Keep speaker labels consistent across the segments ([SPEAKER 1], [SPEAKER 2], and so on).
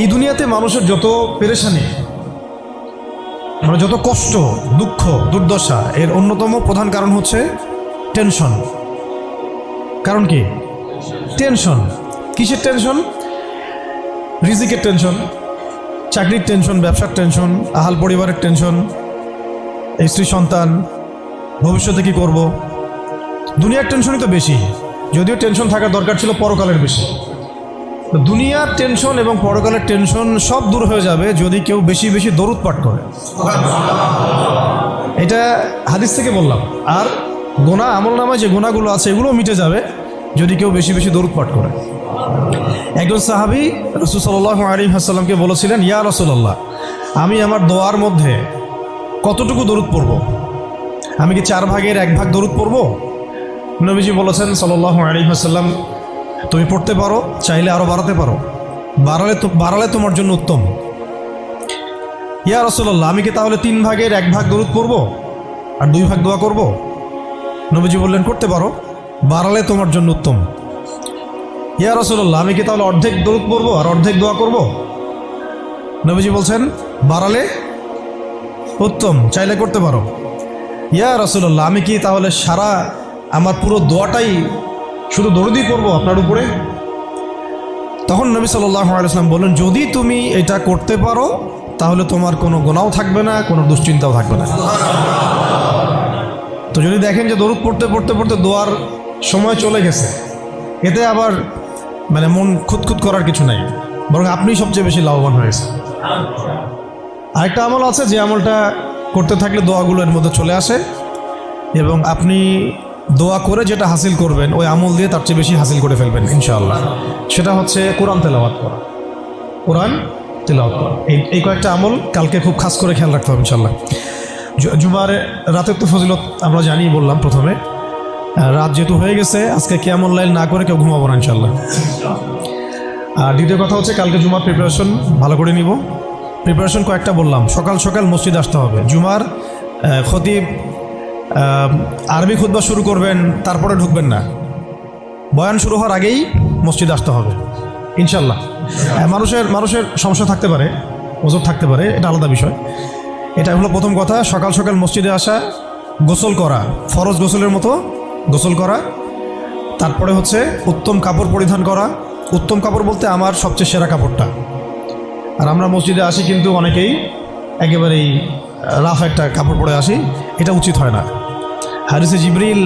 [SPEAKER 1] এই দুনিয়াতে মানুষের যত পেরেশানি, মানে যত কষ্ট, দুঃখ, দুর্দশা, এর অন্যতম প্রধান কারণ হচ্ছে টেনশন। কারণ কি? টেনশন। কিসের টেনশন? রিজিকের টেনশন, চাকরির টেনশন, ব্যবসার টেনশন, আহাল পরিবারের টেনশন, স্ত্রী সন্তান, ভবিষ্যতে কি করব। দুনিয়ার টেনশনই তো বেশি, যদিও টেনশন থাকার দরকার ছিল পরকালের বেশি। দুনিয়ার টেনশন এবং পরকালের টেনশন সব দূর হয়ে যাবে যদি কেউ বেশি বেশি দরুদ পাঠ করে। এটা হাদিস থেকে বললাম। আর গুনাহ, আমল নামায় যে গুনাহগুলো আছে এগুলোও মিটে যাবে যদি কেউ বেশি বেশি দরুদ পাঠ করে। একজন সাহাবী রাসূল সাল্লাল্লাহু আলাইহি ওয়াসাল্লামকে বলেছিলেন, ইয়া রাসূলুল্লাহ, আমি আমার দোয়ার মধ্যে কতটুকু দরুদ পড়ব? আমি কি 4 ভাগের 1 ভাগ দরুদ পড়ব? নবীজি বলেছেন সাল্লাল্লাহু আলাইহি ওয়াসাল্লাম, তুমি পড়তে পারো, চাইলে আরও বাড়াতে পারো, বাড়ালে তোমার জন্য উত্তম। ইয়া রাসূলুল্লাহ, আমি কি তাহলে 3 ভাগের 1 ভাগ দরুদ পড়ব আর 2 ভাগ দোয়া করব? নবীজি বললেন, করতে পারো, বাড়ালে তোমার জন্য উত্তম। ইয়া রাসূলুল্লাহ, আমি কি তাহলে অর্ধেক দরুদ পড়ব আর অর্ধেক দোয়া করব? নবীজি বলছেন, বাড়ালে উত্তম, চাইলে করতে পারো। ইয়া রাসূলুল্লাহ, আমি কি তাহলে সারা আমার পুরো দোয়াটাই শুধু দরুদই পড়ব আপনার উপরে? তখন নবী সাল্লাল্লাহু আলাইহি ওয়াসাল্লাম বললেন, যদি তুমি এটা করতে পারো তাহলে তোমার কোনো গুনাহও থাকবে না, কোনো দুশ্চিন্তাও থাকবে না। তো যদি দেখেন যে দরুদ পড়তে পড়তে পড়তে দোয়ার সময় চলে গেছে, এতে আবার মানে মন খুঁতখুত করার কিছু নাই, বরং আপনি সবচেয়ে বেশি লাভবান হয়েছে। আরেকটা আমল আছে, যে আমলটা করতে থাকলে দোয়াগুলো এর মধ্যে চলে আসে এবং আপনি দোয়া করে যেটা হাসিল করবেন ওই আমল দিয়ে তার চেয়ে বেশি হাসিল করে ফেলবেন ইনশাআল্লাহ। সেটা হচ্ছে কোরআন তেলাওয়াত করা। কোরআন তেলাওয়াত করা, এই কয়েকটা আমল কালকে খুব খাস করে খেয়াল রাখতে হবে ইনশাআল্লাহ। জুমার রাতের তো ফজিলত আমরা জানি, বললাম প্রথমে। রাত যেহেতু হয়ে গেছে, আজকে কিয়ামুল লাইল না করে কেউ ঘুমাবো না ইনশাআল্লাহ। আর দ্বিতীয় কথা হচ্ছে, কালকে জুমার প্রিপারেশন ভালো করে নিব। প্রিপারেশন কয়েকটা বললাম। সকাল সকাল মসজিদে আসতে হবে। জুমার খতিব আরবি খুতবা শুরু করবেন, তারপরে ঢুকবেন না, বয়ান শুরু হওয়ার আগেই মসজিদে আসতে হবে ইনশাল্লাহ। মানুষের সমস্যা থাকতে পারে, ওজোর থাকতে পারে, এটা আলাদা বিষয়। এটা হলো প্রথম কথা। সকাল সকাল মসজিদে আসা, গোসল করা, ফরজ গোসলের মতো গোসল করা, তারপরে হচ্ছে উত্তম কাপড় পরিধান করা। উত্তম কাপড় বলতে আমার সবচেয়ে সেরা কাপড়টা। আর আমরা মসজিদে আসি কিন্তু অনেকেই একেবারেই রাফ একটা কাপড় পরে আসি, এটা উচিত হয় না। হাদিসে জিবরিল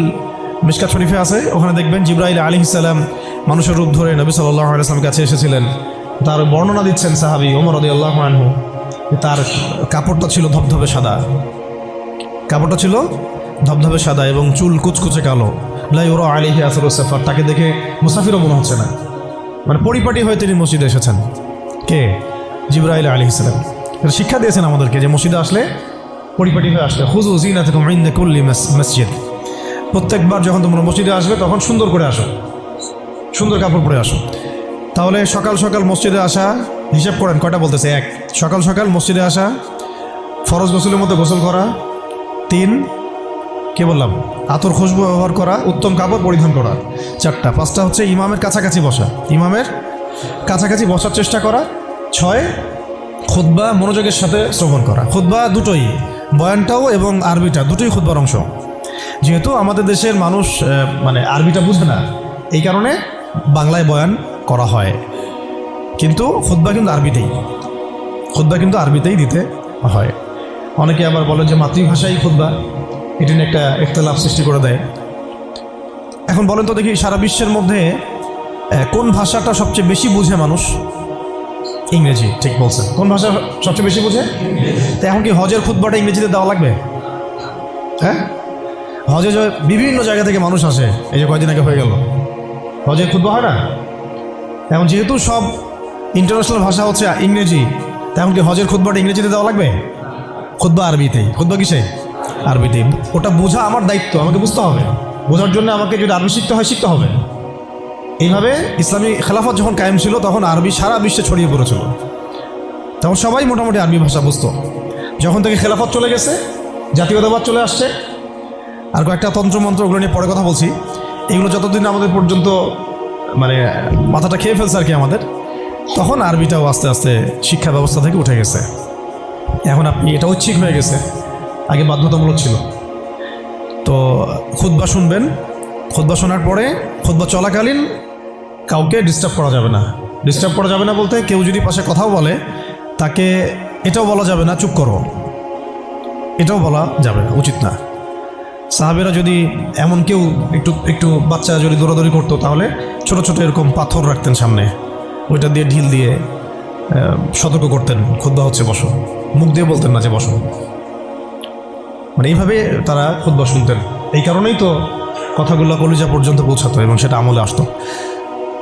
[SPEAKER 1] মিশকাত শরীফে আছে, ওখানে দেখবেন জিবরাইল আলাইহিস সালাম মানুষের রূপ ধরে নবী সাল্লাল্লাহু আলাইহি ওয়াসাল্লামের কাছে এসেছিলেন। তার বর্ণনা দিচ্ছেন সাহাবী ওমর রাদিয়াল্লাহু আনহু, তার কাপড়টা ছিল ধবধবে সাদা, কাপড়টা ছিল ধবধবে সাদা এবং চুল কুচকুচে কালো। লা ইউরা আলাইহি আসরুস সাফার, তাকে দেখে মুসাফিরও মনে হচ্ছে না, মানে পরিপাটি হয়ে তিনি মসজিদে এসেছেন। কে? জিবরাইল আলাইহিস সালাম। এটা শিক্ষা দিয়েছেন আমাদেরকে যে মসজিদে আসলে পরিপাটি হয়ে আসলে। খুযু যিনাতাকুম ইনদা কুল্লি মসজিদ, প্রত্যেকবার যখন তোমরা মসজিদে আসবে তখন সুন্দর করে আসো, সুন্দর কাপড় পরে আসো। তাহলে সকাল সকাল মসজিদে আসা, হিসাব করেন কয়টা বলতেছে? 1, সকাল সকাল মসজিদে আসা, ফরজ গোসলের মধ্যে গোসল করা। 3, কে বললাম? আতর খুশবু ব্যবহার করা, উত্তম কাপড় পরিধান করা। 4টা। 5টা হচ্ছে ইমামের কাছাকাছি বসা, ইমামের কাছাকাছি বসার চেষ্টা করা। 6, খুতবা মনোযোগের সাথে শ্রবণ করা। খুতবা দুটোই, বয়ানটাও এবং আরবিটা দুটোই খুতবার অংশ। যেহেতু আমাদের দেশের মানুষ মানে আরবিটা বুঝে না, এই কারণে বাংলায় বয়ান করা হয়, কিন্তু খুতবা কিন্তু আরবিতেই, খুতবা কিন্তু আরবিতেই দিতে হয়। অনেকে আবার বলে যে মাতৃভাষাই খুতবা, এটি নিয়ে একটা ইখতিলাফ সৃষ্টি করে দেয়। এখন বলেন তো দেখি, সারা বিশ্বের মধ্যে কোন ভাষাটা সবচেয়ে বেশি বুঝে মানুষ? ইংরেজি। ঠিক বলছেন। কোন ভাষা সবচেয়ে বেশি বুঝে? তো এখন কি হজের খুতবাটা ইংরেজিতে দেওয়া লাগবে? হ্যাঁ, হজে বিভিন্ন জায়গা থেকে মানুষ আসে, এই যে কয়দিন আগে হয়ে গেল, হজের খুতবা হয় না? এখন যেহেতু সব ইন্টারন্যাশনাল ভাষা হচ্ছে ইংরেজি, তেমন কি হজের খুতবাটা ইংরেজিতে দেওয়া লাগবে? খুতবা আরবিতেই। খুতবা কিসে? আরবিতেই। ওটা বোঝা আমার দায়িত্ব, আমাকে বুঝতে হবে। বোঝার জন্য আমাকে যদি আরবি শিখতে হয়, শিখতে হবে। এইভাবে ইসলামী খেলাফত যখন কায়েম ছিল তখন আরবি সারা বিশ্বে ছড়িয়ে পড়েছিল, তখন সবাই মোটামুটি আরবি ভাষা বুঝতো। যখন থেকে খেলাফত চলে গেছে, জাতীয়তাবাদ চলে আসছে, আর কয়েকটা তন্ত্রমন্ত্র, ওগুলো নিয়ে পরে কথা বলছি। এগুলো যতদিন আমাদের পর্যন্ত মানে মাথাটা খেয়ে ফেলছে আর কি আমাদের, তখন আরবিটাও আস্তে আস্তে শিক্ষা ব্যবস্থা থেকে উঠে গেছে। এখন আপনি এটা ঐচ্ছিক হয়ে গেছে, আগে বাধ্যতামূলক ছিল। তো খুতবা শুনবেন, খুতবা শোনার পরে খুতবা চলাকালীন কাউকে ডিস্টার্ব করা যাবে না। ডিস্টার্ব করা যাবে না বলতে, কেউ যদি পাশে কথাও বলে তাকে এটাও বলা যাবে না চুপ করো, এটাও বলা যাবে না, উচিত না। সাহাবেরা যদি এমন কেউ একটু বাচ্চা যদি দৌড়াদৌড়ি করতো, তাহলে ছোট ছোট এরকম পাথর রাখতেন সামনে, ওইটা দিয়ে ঢিল দিয়ে সতর্ক করতেন, খুতবা হচ্ছে বসো। মুখ দিয়ে বলতেন না যে বসো, মানে এইভাবে তারা খুতবা শুনতেন। এই কারণেই তো কথাগুলো কলিজা পর্যন্ত পৌঁছাতো এবং সেটা আমলে আসতো।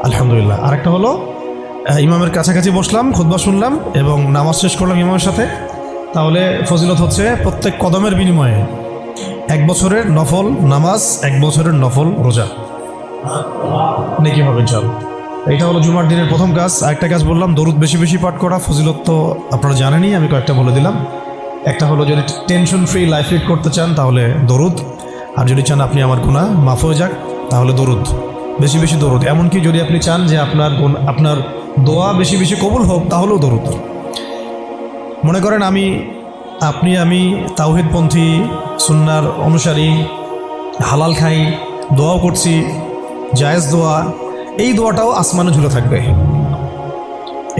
[SPEAKER 1] আলহামদুলিল্লাহ। আরেকটা হলো, ইমামের কাছাকাছি বসলাম, খুতবা শুনলাম এবং নামাজ শেষ করলাম ইমামের সাথে, তাহলে ফজিলত হচ্ছে প্রত্যেক কদমের বিনিময়ে 1 বছরের নফল নামাজ, 1 বছরের নফল রোজা নেকি হবে ইনশাআল্লাহ। এটা হলো জুমার দিনের প্রথম কাজ। আরেকটা কাজ বললাম, দরুদ বেশি বেশি পাঠ করা। ফজিলত তো আপনারা জানেনই, আমি কয়েকটা বলে দিলাম। একটা হলো, যদি টেনশন ফ্রি লাইফ লিড করতে চান তাহলে দরুদ, আর যদি চান আপনি আমার গুনাহ মাফ হয়ে যাক তাহলে দরুদ, বেশি বেশি দরুদ। এমনকি যদি আপনি চান যে আপনার দোয়া বেশি বেশি কবুল হোক, তাহলেও দরুদ। মনে করেন আমি তাওহীদপন্থী, সুন্নাহর অনুসারী, হালাল খাই, দোয়াও করছি, জায়েজ দোয়া, এই দোয়াটাও আসমানে ঝুলে থাকবে।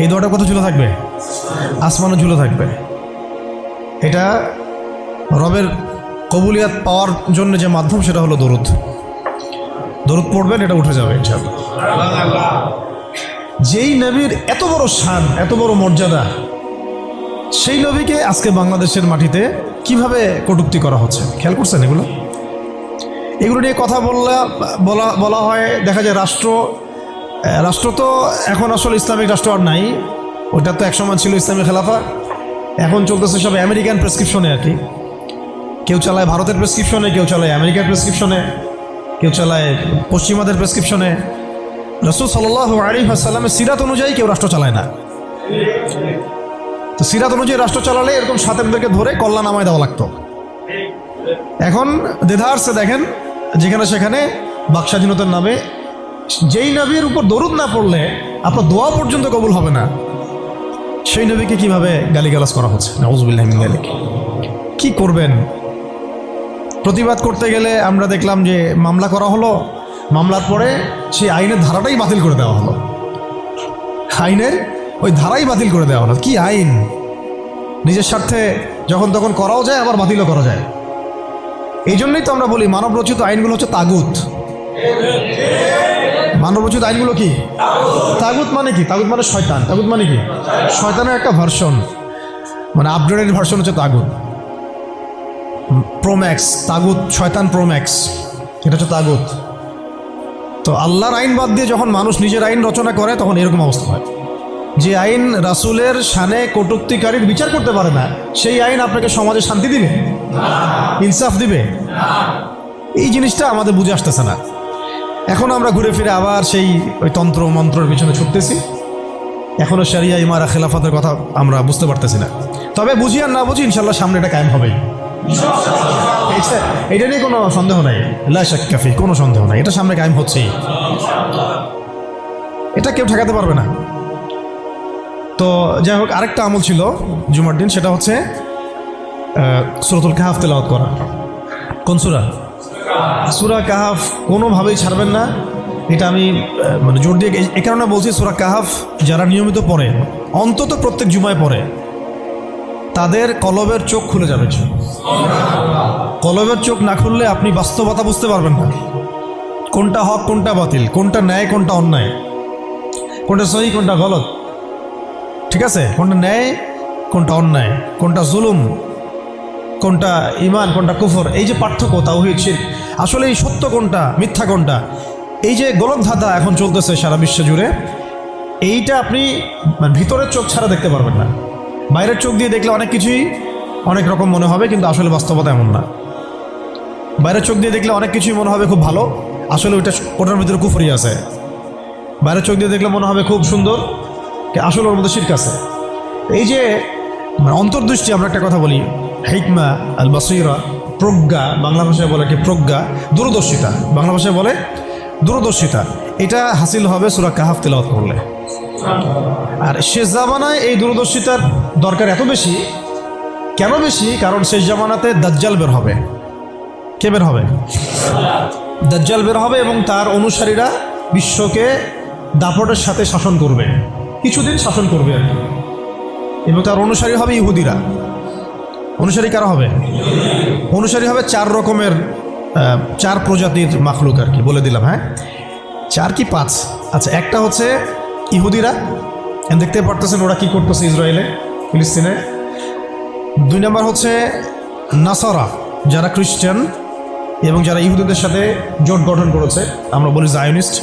[SPEAKER 1] এই দোয়াটা কত ঝুলে থাকবে? আসমানে ঝুলে থাকবে। এটা রবের কবুলিয়াত পাওয়ার জন্য যে মাধ্যম, সেটা হলো দরুদ। দরুদ পড়বেন, এটা উঠে যাবে ইনশাআল্লাহ। যেই নবীর এত বড় শান, এত বড় মর্যাদা, সেই নবীকে আজকে বাংলাদেশের মাটিতে কিভাবে কটূক্তি করা হচ্ছে, খেয়াল করছেন? এগুলো নিয়ে কথা বলা হয়। দেখা যায় রাষ্ট্র তো এখন আসলে ইসলামিক রাষ্ট্র আর নাই। ওটা তো একসময় ছিল ইসলামিক খেলাফা, এখন চলতেছে সব আমেরিকান প্রেসক্রিপশনে আর কি। কেউ চালায় ভারতের প্রেসক্রিপশনে, কেউ চালায় আমেরিকার প্রেসক্রিপশনে, কেউ চালায় পশ্চিমাদের প্রেসক্রিপশনে। রাসূল সাল্লাল্লাহু আলাইহি ওয়াসাল্লামের সিরাত অনুযায়ী কেউ রাষ্ট্র চালায় না। তো সিরাত অনুযায়ী রাষ্ট্র চালালে এরকম সাতেমদেরকে ধরে কল্লা নামায় দেওয়া লাগতো। এখন দেধারসে দেখেন, যেখানে সেখানে বাকস্বাধীনতার নামে যেই নবীর উপর দরুদ না পড়লে আপনার দোয়া পর্যন্ত কবুল হবে না, সেই নবীকে কিভাবে গালিগালাজ করা হচ্ছে। নাউযুবিল্লাহি মিন যালিক। কি করবেন? প্রতিবাদ করতে গেলে আমরা দেখলাম যে মামলা করা হলো, মামলার পরে সেই আইনের ধারাটাই বাতিল করে দেওয়া হলো। আইনের ওই ধারাই বাতিল করে দেওয়া হলো। কি আইন! নিজের স্বার্থে যখন তখন করাও যায়, আবার বাতিলও করা যায়। এই জন্যই তো আমরা বলি মানবরচিত আইনগুলো হচ্ছে তাগুত। মানবরচিত আইনগুলো কি? তাগুত মানে কি? তাগুত মানে শয়তান। তাগুত মানে কি? শয়তানের একটা ভার্সন, মানে আপগ্রেডেড ভার্সন হচ্ছে তাগুত। প্রোম্যাক্স তাগুত, শয়তান প্রোম্যাক্স, এটা হচ্ছে তাগুত। তো আল্লাহর আইন বাদ দিয়ে যখন মানুষ নিজের আইন রচনা করে, তখন এরকম অবস্থা হয়। যে আইন রাসূলের শানে কটূক্তিকারীর বিচার করতে পারে না, সেই আইন আপনাকে সমাজে শান্তি দিবে, ইনসাফ দিবে? এই জিনিসটা আমাদের বুঝে আসতেছে না। এখন আমরা ঘুরে ফিরে আবার সেই ওই তন্ত্র মন্ত্রের পিছনে ছুটতেছি। এখনো শরিয়া ইমারা খেলাফতের কথা আমরা বুঝতে পারতেছি না। তবে বুঝি আর না বুঝি, ইনশাল্লাহ সামনে এটা কায়েম হবেই। এটা নিয়ে কোনো সন্দেহ নাই, লা শাক্কা ফি, কোনো সন্দেহ নাই, এটা সামনে কায়েম হচ্ছেই, এটা কেউ ঠেকাতে পারবে না। তো যাই হোক, আরেকটা আমল ছিল জুমার দিন, সেটা হচ্ছে সূরাতুল কাহাফ তেলাওয়াত করা। কোন সূরা? সূরা কাহাফ কোনোভাবেই ছাড়বেন না। এটা আমি মানে জোর দিয়ে এই কারণে বলছি, সূরা কাহাফ যারা নিয়মিত পড়ে, অন্তত প্রত্যেক জুমায় পড়ে, তাদের কলবের চোখ খুলে যাবে। কলবের চোখ না খুললে আপনি বাস্তবতা বুঝতে পারবেন না, কোনটা হক কোনটা বাতিল, কোনটা ন্যায় কোনটা অন্যায়, কোনটা সহি কোনটা গলত, ঠিক আছে? কোনটা ন্যায় কোনটা অন্যায়, কোনটা জুলুম কোনটা ইমান কোনটা কুফর, এই যে পার্থক্য, তাওহীদ শিরক, আসলে এই সত্য কোনটা মিথ্যা কোনটা, এই যে গোলকধাঁধা এখন চলতেছে সারা বিশ্ব জুড়ে, এইটা আপনি ভিতরের চোখ ছাড়া দেখতে পারবেন না। বাইরের চোখ দিয়ে দেখলে অনেক কিছুই অনেক রকম মনে হবে, কিন্তু আসলে বাস্তবতা এমন না। বাইরের চোখ দিয়ে দেখলে অনেক কিছুই মনে হবে খুব ভালো, আসলে ওটার ভিতরে কুফরি আছে। বাইরের চোখ দিয়ে দেখলে মনে হবে খুব সুন্দর, আসলে ওর মধ্যে শিরক আছে। এই যে অন্তর্দৃষ্টি, আমরা একটা কথা বলি হিকমা আল বাসীরা, প্রজ্ঞা, বাংলা ভাষায় বলে কি প্রজ্ঞা, দূরদর্শিতা, বাংলা ভাষায় বলে দূরদর্শিতা, এটা হাসিল হবে সূরা কাহাফ তেলাওয়াত করলে। আর শেষ জামানায় এই দূরদর্শিতার দরকার এত বেশি। কেন বেশি? কারণ শেষ জামানাতে দাজ্জাল বের হবে। কে বের হবে? দাজ্জাল বের হবে এবং তার অনুসারীরা বিশ্বকে দাপটের সাথে শাসন করবে, কিছুদিন শাসন করবে আর কি। এবং তার অনুসারী হবে ইহুদিরা। অনুসারী কারা হবে? অনুসারী হবে 4 রকমের, 4 প্রজাতির মাখলুক আর কি, বলে দিলাম। হ্যাঁ, 4 কি 5? আচ্ছা, একটা হচ্ছে ইহুদিরা, দেখতে পারতেছেন ওরা কি করতেছে ইসরায়েলে, ফিলিস্তিনে। 2 নম্বর হচ্ছে নাসারা, যারা খ্রিস্টান এবং যারা ইহুদিদের সাথে জোট গঠন করেছে, আমরা বলি জায়নিস্ট।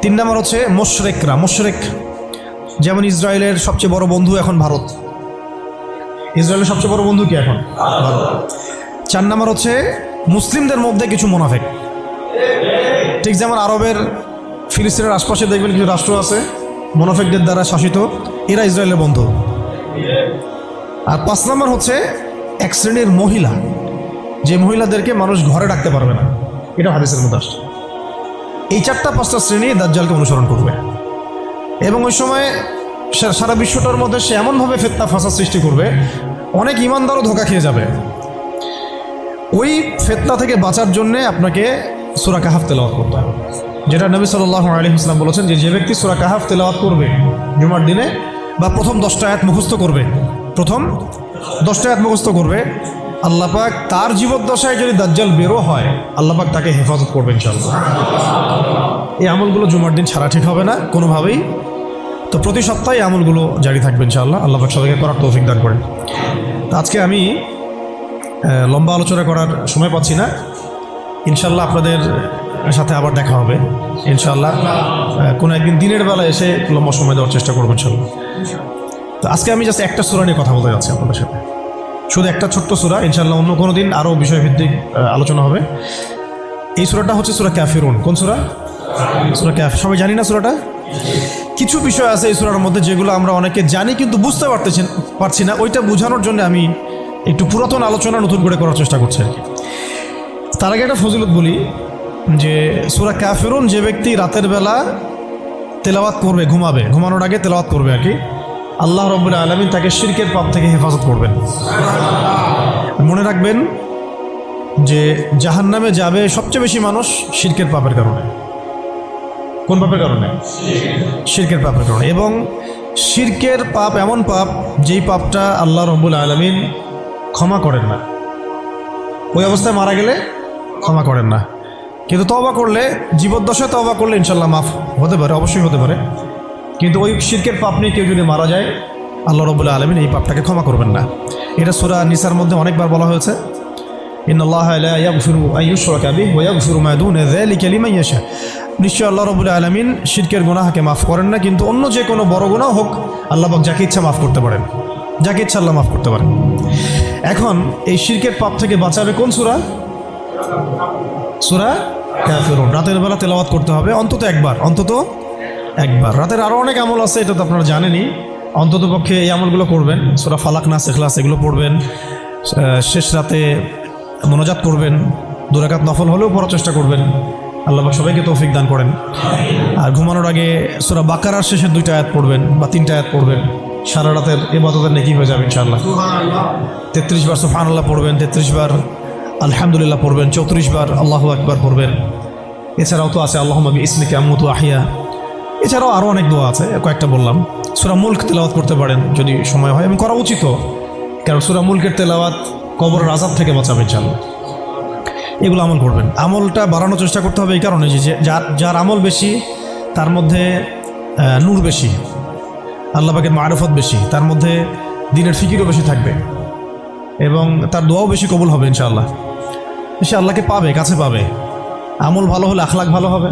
[SPEAKER 1] 3 নম্বর হচ্ছে মোশরেকরা। মোশরেক যেমন ইসরায়েলের সবচেয়ে বড় বন্ধু এখন ভারত। ইসরায়েলের সবচেয়ে বড় বন্ধু কি এখন? ভারত। 4 নম্বর হচ্ছে মুসলিমদের মধ্যে কিছু মুনাফিক। ঠিক যেমন আরবের ফিলিস্তিনের আশপাশে দেখবেন কিছু রাষ্ট্র আছে মুনাফিকদের দ্বারা শাসিত, এরা ইসরায়েলের বন্ধু। আর 5 নম্বর হচ্ছে এক শ্রেণীর মহিলা, যে মহিলাদেরকে মানুষ ঘরে রাখতে পারবে না, এটা হাদিসের মধ্যে আসছে। এই 4টা-5টা শ্রেণী দাজ্জালকে অনুসরণ করবে এবং ওই সময় সারা বিশ্বটার মধ্যে সে এমনভাবে ফিতনা ফাসাদ সৃষ্টি করবে, অনেক ইমানদারও ধোঁকা খেয়ে যাবে। ওই ফিতনা থেকে বাঁচার জন্যে আপনাকে সূরা কাহাফ তেলাওয়াত করতে হবে, যেটা নবী সাল্লাল্লাহু আলাইহি ওয়াসাল্লাম বলেছেন যে ব্যক্তি সূরা কাহাফ তেলাওয়াত করবে জুমার দিনে, বা প্রথম 10টা আয়াত মুখস্থ করবে, প্রথম 10টা আয়াত মুখস্থ করবে, আল্লাহ পাক তার জীবদ্দশায় যদি দাজ্জাল বেরো হয়, আল্লাহ পাক তাকে হেফাজত করবে ইনশাআল্লাহ। এই আমলগুলো জুমার দিন ছাড়া ঠিক হবে না কোনোভাবেই। তো প্রতি সপ্তাহে আমলগুলো জারি থাকবে ইনশাআল্লাহ। আল্লাহ পাক সবাইকে করার তৌফিক দান করেন। তো আজকে আমি লম্বা আলোচনা করার সময় পাচ্ছি না, ইনশাআল্লাহ আপনাদের সাথে আবার দেখা হবে ইনশাআল্লাহ। কোনো একদিন দিনের বেলা এসে লম্বা সময় দেওয়ার চেষ্টা করবো ইনশাআল্লাহ। তো আজকে আমি জাস্ট একটা সূরা নিয়ে কথা বলতে যাচ্ছি আপনাদের সাথে, শুধু একটা ছোট্ট সূরা। ইনশাআল্লাহ অন্য কোনো দিন আরও বিষয়ভিত্তিক আলোচনা হবে। এই সূরাটা হচ্ছে সূরা কাফিরুন। কোন সূরা? সূরা কাফির। সবাই জানি না সূরাটা? কিছু বিষয় আছে এই সূরার মধ্যে যেগুলো আমরা অনেকে জানি কিন্তু বুঝতে পারছি না। ওইটা বোঝানোর জন্য আমি একটু পুরাতন আলোচনা নতুন করে করার চেষ্টা করছি আর কি। তার আগে একটা ফজিলত বলি যে সূরা কাফিরুন যে ব্যক্তি রাতের বেলা তেলাওয়াত করবে, ঘুমানোর আগে তেলাওয়াত করবে আর কি, আল্লাহ রাব্বুল আলামিন তাকে শিরকের পাপ থেকে হেফাজত করবেন। মনে রাখবেন যে জাহান্নামে যাবে সবচেয়ে বেশি মানুষ শিরকের পাপের কারণে। কোন পাপের কারণে? শিরকের পাপের কারণে। এবং শিরকের পাপ এমন পাপ যেই পাপটা আল্লাহ রাব্বুল আলামিন ক্ষমা করেন না, ওই অবস্থায় মারা গেলে ক্ষমা করেন না। কিন্তু তওবা করলে, জীবদ্দশায় তওবা করলে ইনশাআল্লাহ মাফ হতে পারে, অবশ্যই হতে পারে। কিন্তু ওই শিরকের পাপ নিয়ে কেউ যদি মারা যায়, আল্লাহ রাব্বুল আলামিন এই পাপটাকে ক্ষমা করবেন না। এটা সূরা নিসার মধ্যে অনেকবার বলা হয়েছে, ইন্নাল্লাহা লা ইয়াগফিরু আন ইউশরাকা বিহি ওয়া ইয়াগফিরু মা দুনা যালিকা লিমান ইয়াশা। নিশ্চয় আল্লাহ রাব্বুল আলামিন শিরকের গুনাহকে মাফ করেন না, কিন্তু অন্য যে কোনো বড় গুনাহ হোক আল্লাহ পাক যাকে ইচ্ছা মাফ করতে পারেন, যাকে ইচ্ছা আল্লাহ মাফ করতে পারেন। এখন এই শিরকের পাপ থেকে বাঁচাবে কোন সূরা? সূরা কাফিরুন। রাতের বেলা তেলাওয়াত করতে হবে অন্তত একবার, রাতের আরও অনেক আমল আছে, এটা তো আপনারা জানেনই। অন্তত পক্ষে এই আমলগুলো করবেন। সূরা ফালাক, নাস, ইখলাস এগুলো পড়বেন। শেষ রাতে মোনাজাত করবেন, 2 রাকাত নফল হলেও পড়ার চেষ্টা করবেন। আল্লাহ পাক সবাইকে তৌফিক দান করেন। আর ঘুমানোর আগে সূরা বাকারার শেষের 2টা আয়াত পড়বেন বা 3টা আয়াত পড়বেন। সারা রাতের ইবাদতের নেকি হয়ে যাবে ইনশাআল্লাহ। 33 বার সুবহানাল্লাহ পড়বেন, 33 বার আলহামদুলিল্লাহ পড়বেন, 34 বার আল্লাহু আকবার পড়বেন। এছাড়াও তো আছে আল্লাহুম্মা বিইসমিকা আমুতু আহইয়া। এছাড়াও আরও অনেক দোয়া আছে, কয়েকটা বললাম। সূরা মুলক তেলাওয়াত করতে পারেন যদি সময় হয়, এবং করা উচিত, কারণ সূরা মুলকের তেলাওয়াত কবরের আযাব থেকে বাঁচাবে ইনশাআল্লাহ। এগুলো আমল করবেন। আমলটা বাড়ানোর চেষ্টা করতে হবে এই কারণে যে যার আমল বেশি তার মধ্যে নূর বেশি, আল্লাহ পাকের মারফত বেশি, তার মধ্যে দিনের ফিকিরও বেশি থাকবে এবং তার দোয়াও বেশি কবুল হবে ইনশাআল্লাহ। সে আল্লাহকে পাবে, কাছে পাবে। আমল ভালো হলে আখলাক ভালো হবে,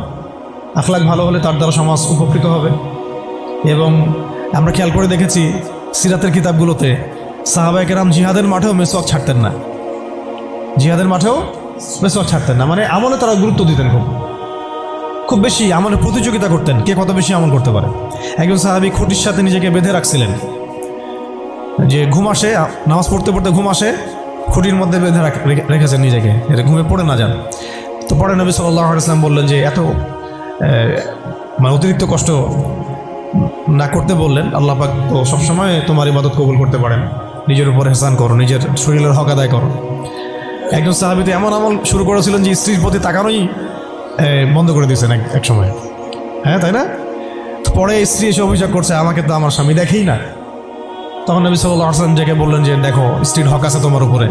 [SPEAKER 1] আখলাক ভালো হলে তার দ্বারা সমাজ উপকৃত হবে। এবং আমরা খেয়াল করে দেখেছি সিরাতের কিতাবগুলোতে সাহাবায়ে কেরাম জিহাদের মাঠেও মেসওয়াক ছাড়তেন না, মানে আমলে তারা গুরুত্ব দিতেন, খুব বেশি আমলে প্রতিযোগিতা করতেন, কে কত বেশি আমল করতে পারে। একজন সাহাবী খুঁটির সাথে নিজেকে বেঁধে রাখছিলেন, যে ঘুম আসে, নামাজ পড়তে পড়তে ঘুম আসে, খুঁটির মধ্যে বেঁধে রেখেছেন নিজেকে, এটা ঘুমে পড়ে না যান। তো পরে নবী সাল্লাল্লাহু আলাইহি ওয়াসাল্লাম বললেন যে এত মানে অতিরিক্ত কষ্ট না করতে বললেন। আল্লাহ পাক তো সবসময় তোমার ইবাদত কবুল করতে পারেন, নিজের উপর এহসান করো, নিজের শরীরের হক আদায় করো। একজন সাহাবী তো এমন আমল শুরু করেছিলেন যে স্ত্রীর প্রতি তাকানোই বন্ধ করে দিয়েছেন এক সময়, হ্যাঁ তাই না? পরে স্ত্রী এসে অভিযোগ করছে আমাকে তো আমার স্বামী দেখেই না। তখন নবী সাল্লাল্লাহু আলাইহি ওয়াসাল্লাম যাকে বললেন যে দেখো স্ত্রীর হক আছে তোমার উপরে,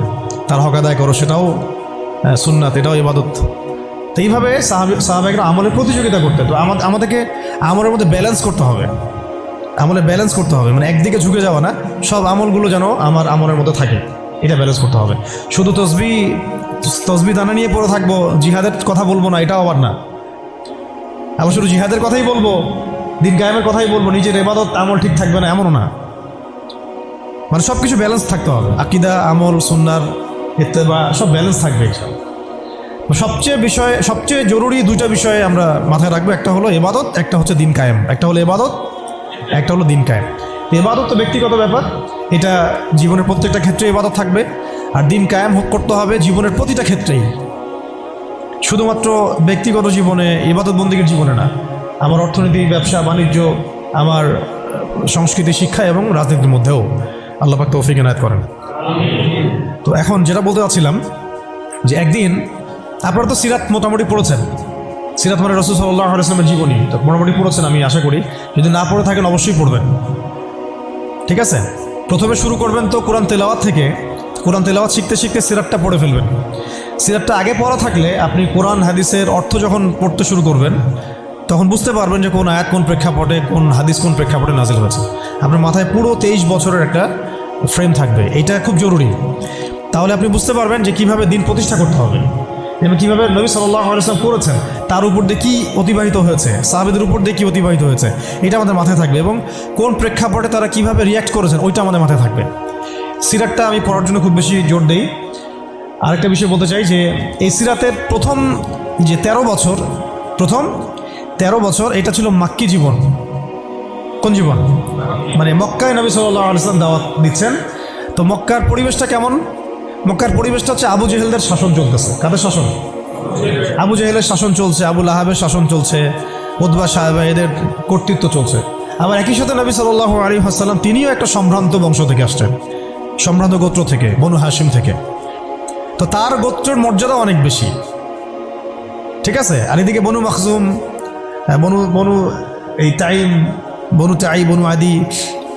[SPEAKER 1] তার হক আদায় করো, সেটাও সুন্নাত, এটাও ইবাদত। তো এইভাবে সাহাবাইরা আমলের প্রতিযোগিতা করতে। তো আমাদেরকে আমলের মধ্যে ব্যালেন্স করতে হবে, আমলে ব্যালেন্স করতে হবে, মানে একদিকে ঝুঁকে যাওয়া না, সব আমলগুলো যেন আমার আমলের মধ্যে থাকে, এটা ব্যালেন্স করতে হবে। শুধু তসবি দানা নিয়ে পড়ে থাকবো, জিহাদের কথা বলবো না, এটাও আবার না। আবার শুধু জিহাদের কথাই বলবো, দিন কায়েমের কথাই বলবো, নিজের ইবাদত আমল ঠিক থাকবে না, এমনও না। মানে সব কিছু ব্যালেন্স থাকতে হবে, আকীদা, আমল, সুন্নাহর ইত্তেবা সব ব্যালেন্স থাকবে। সবচেয়ে জরুরি দুইটা বিষয়ে আমরা মাথায় রাখবো, একটা হলো ইবাদত, একটা হচ্ছে দিন কায়েম। একটা হলো ইবাদত, একটা হলো দিন কায়েম। ইবাদত তো ব্যক্তিগত ব্যাপার, এটা জীবনের প্রত্যেকটা ক্ষেত্রে ইবাদত থাকবে, আর দিন কায়েম করতে হবে জীবনের প্রতিটা ক্ষেত্রেই, শুধুমাত্র ব্যক্তিগত জীবনে, ইবাদত বন্দেগীর জীবনে না, আমার অর্থনীতি, ব্যবসা বাণিজ্য, আমার সংস্কৃতি, শিক্ষা এবং রাজনীতির মধ্যেও আল্লাহ পাক তৌফিক এনায়েত করেন। তো এখন যেটা বলতে চাচ্ছিলাম যে একদিন আপনারা তো সিরাত মোটামুটি পড়েছেন, সিরাত মানে রাসূল সাল্লাল্লাহু আলাইহি ওয়াসাল্লামের জীবনী তো মোটামুটি পড়েছেন আমি আশা করি। যদি না পড়ে থাকেন অবশ্যই পড়বেন, ঠিক আছে? প্রথমে শুরু করবেন তো কোরআন তেলাওয়াত থেকে। কোরআন তেলাওয়াত শিখতে শিখতে সিরাতটা পড়ে ফেলবেন। সিরাতটা আগে পড়া থাকলে আপনি কোরআন হাদিসের অর্থ যখন পড়তে শুরু করবেন তখন বুঝতে পারবেন যে কোন আয়াত কোন প্রেক্ষাপটে, কোন হাদিস কোন প্রেক্ষাপটে নাজিল হয়েছে। আপনার মাথায় পুরো 23 বছরের একটা ফ্রেম থাকবে, এটা খুব জরুরি। তাহলে আপনি বুঝতে পারবেন যে কিভাবে দিন প্রতিষ্ঠা করতে হবে এবং কীভাবে নবী সাল্লাল্লাহু আলাইহি ওয়াসাল্লাম করেছেন, তার উপর দিয়ে কী অতিবাহিত হয়েছে, সাহাবীদের উপর দিয়ে কী অতিবাহিত হয়েছে, এটা আমাদের মাথায় থাকবে। এবং কোন প্রেক্ষাপটে তারা কীভাবে রিয়্যাক্ট করেছেন ওইটা আমাদের মাথায় থাকবে। সিরাতটা আমি পড়ার জন্য খুব বেশি জোর দিই। আরেকটা বিষয় বলতে চাই যে এই সিরাতের প্রথম যে 13 বছর, প্রথম 13 বছর এটা ছিল মাক্কি জীবন। কোন জীবন? মানে মক্কায় নবী সাল্লাল্লাহু আলাইহি ওয়াসাল্লাম দাওয়াত দিচ্ছেন। তো মক্কার পরিবেশটা কেমন? মক্কার পরিবেশটা হচ্ছে আবু জেহেলদের শাসন চলতেছে। কাদের শাসন? আবু জেহেলের শাসন চলছে, আবু লাহাবের শাসন চলছে, উতবা সাহেবা এদের কর্তৃত্ব চলছে। আবার একই সাথে নবী সাল্লাল্লাহু আলাইহি ওয়াসাল্লাম তিনিও একটা সম্ভ্রান্ত বংশ থেকে আসছেন, সম্ভ্রান্ত গোত্র থেকে, বনু হাশিম থেকে। তো তার গোত্রের মর্যাদা অনেক বেশি, ঠিক আছে? আর এদিকে বনু মাখজুম, বনু এই তাইম, বনু তাই, বনু আদি,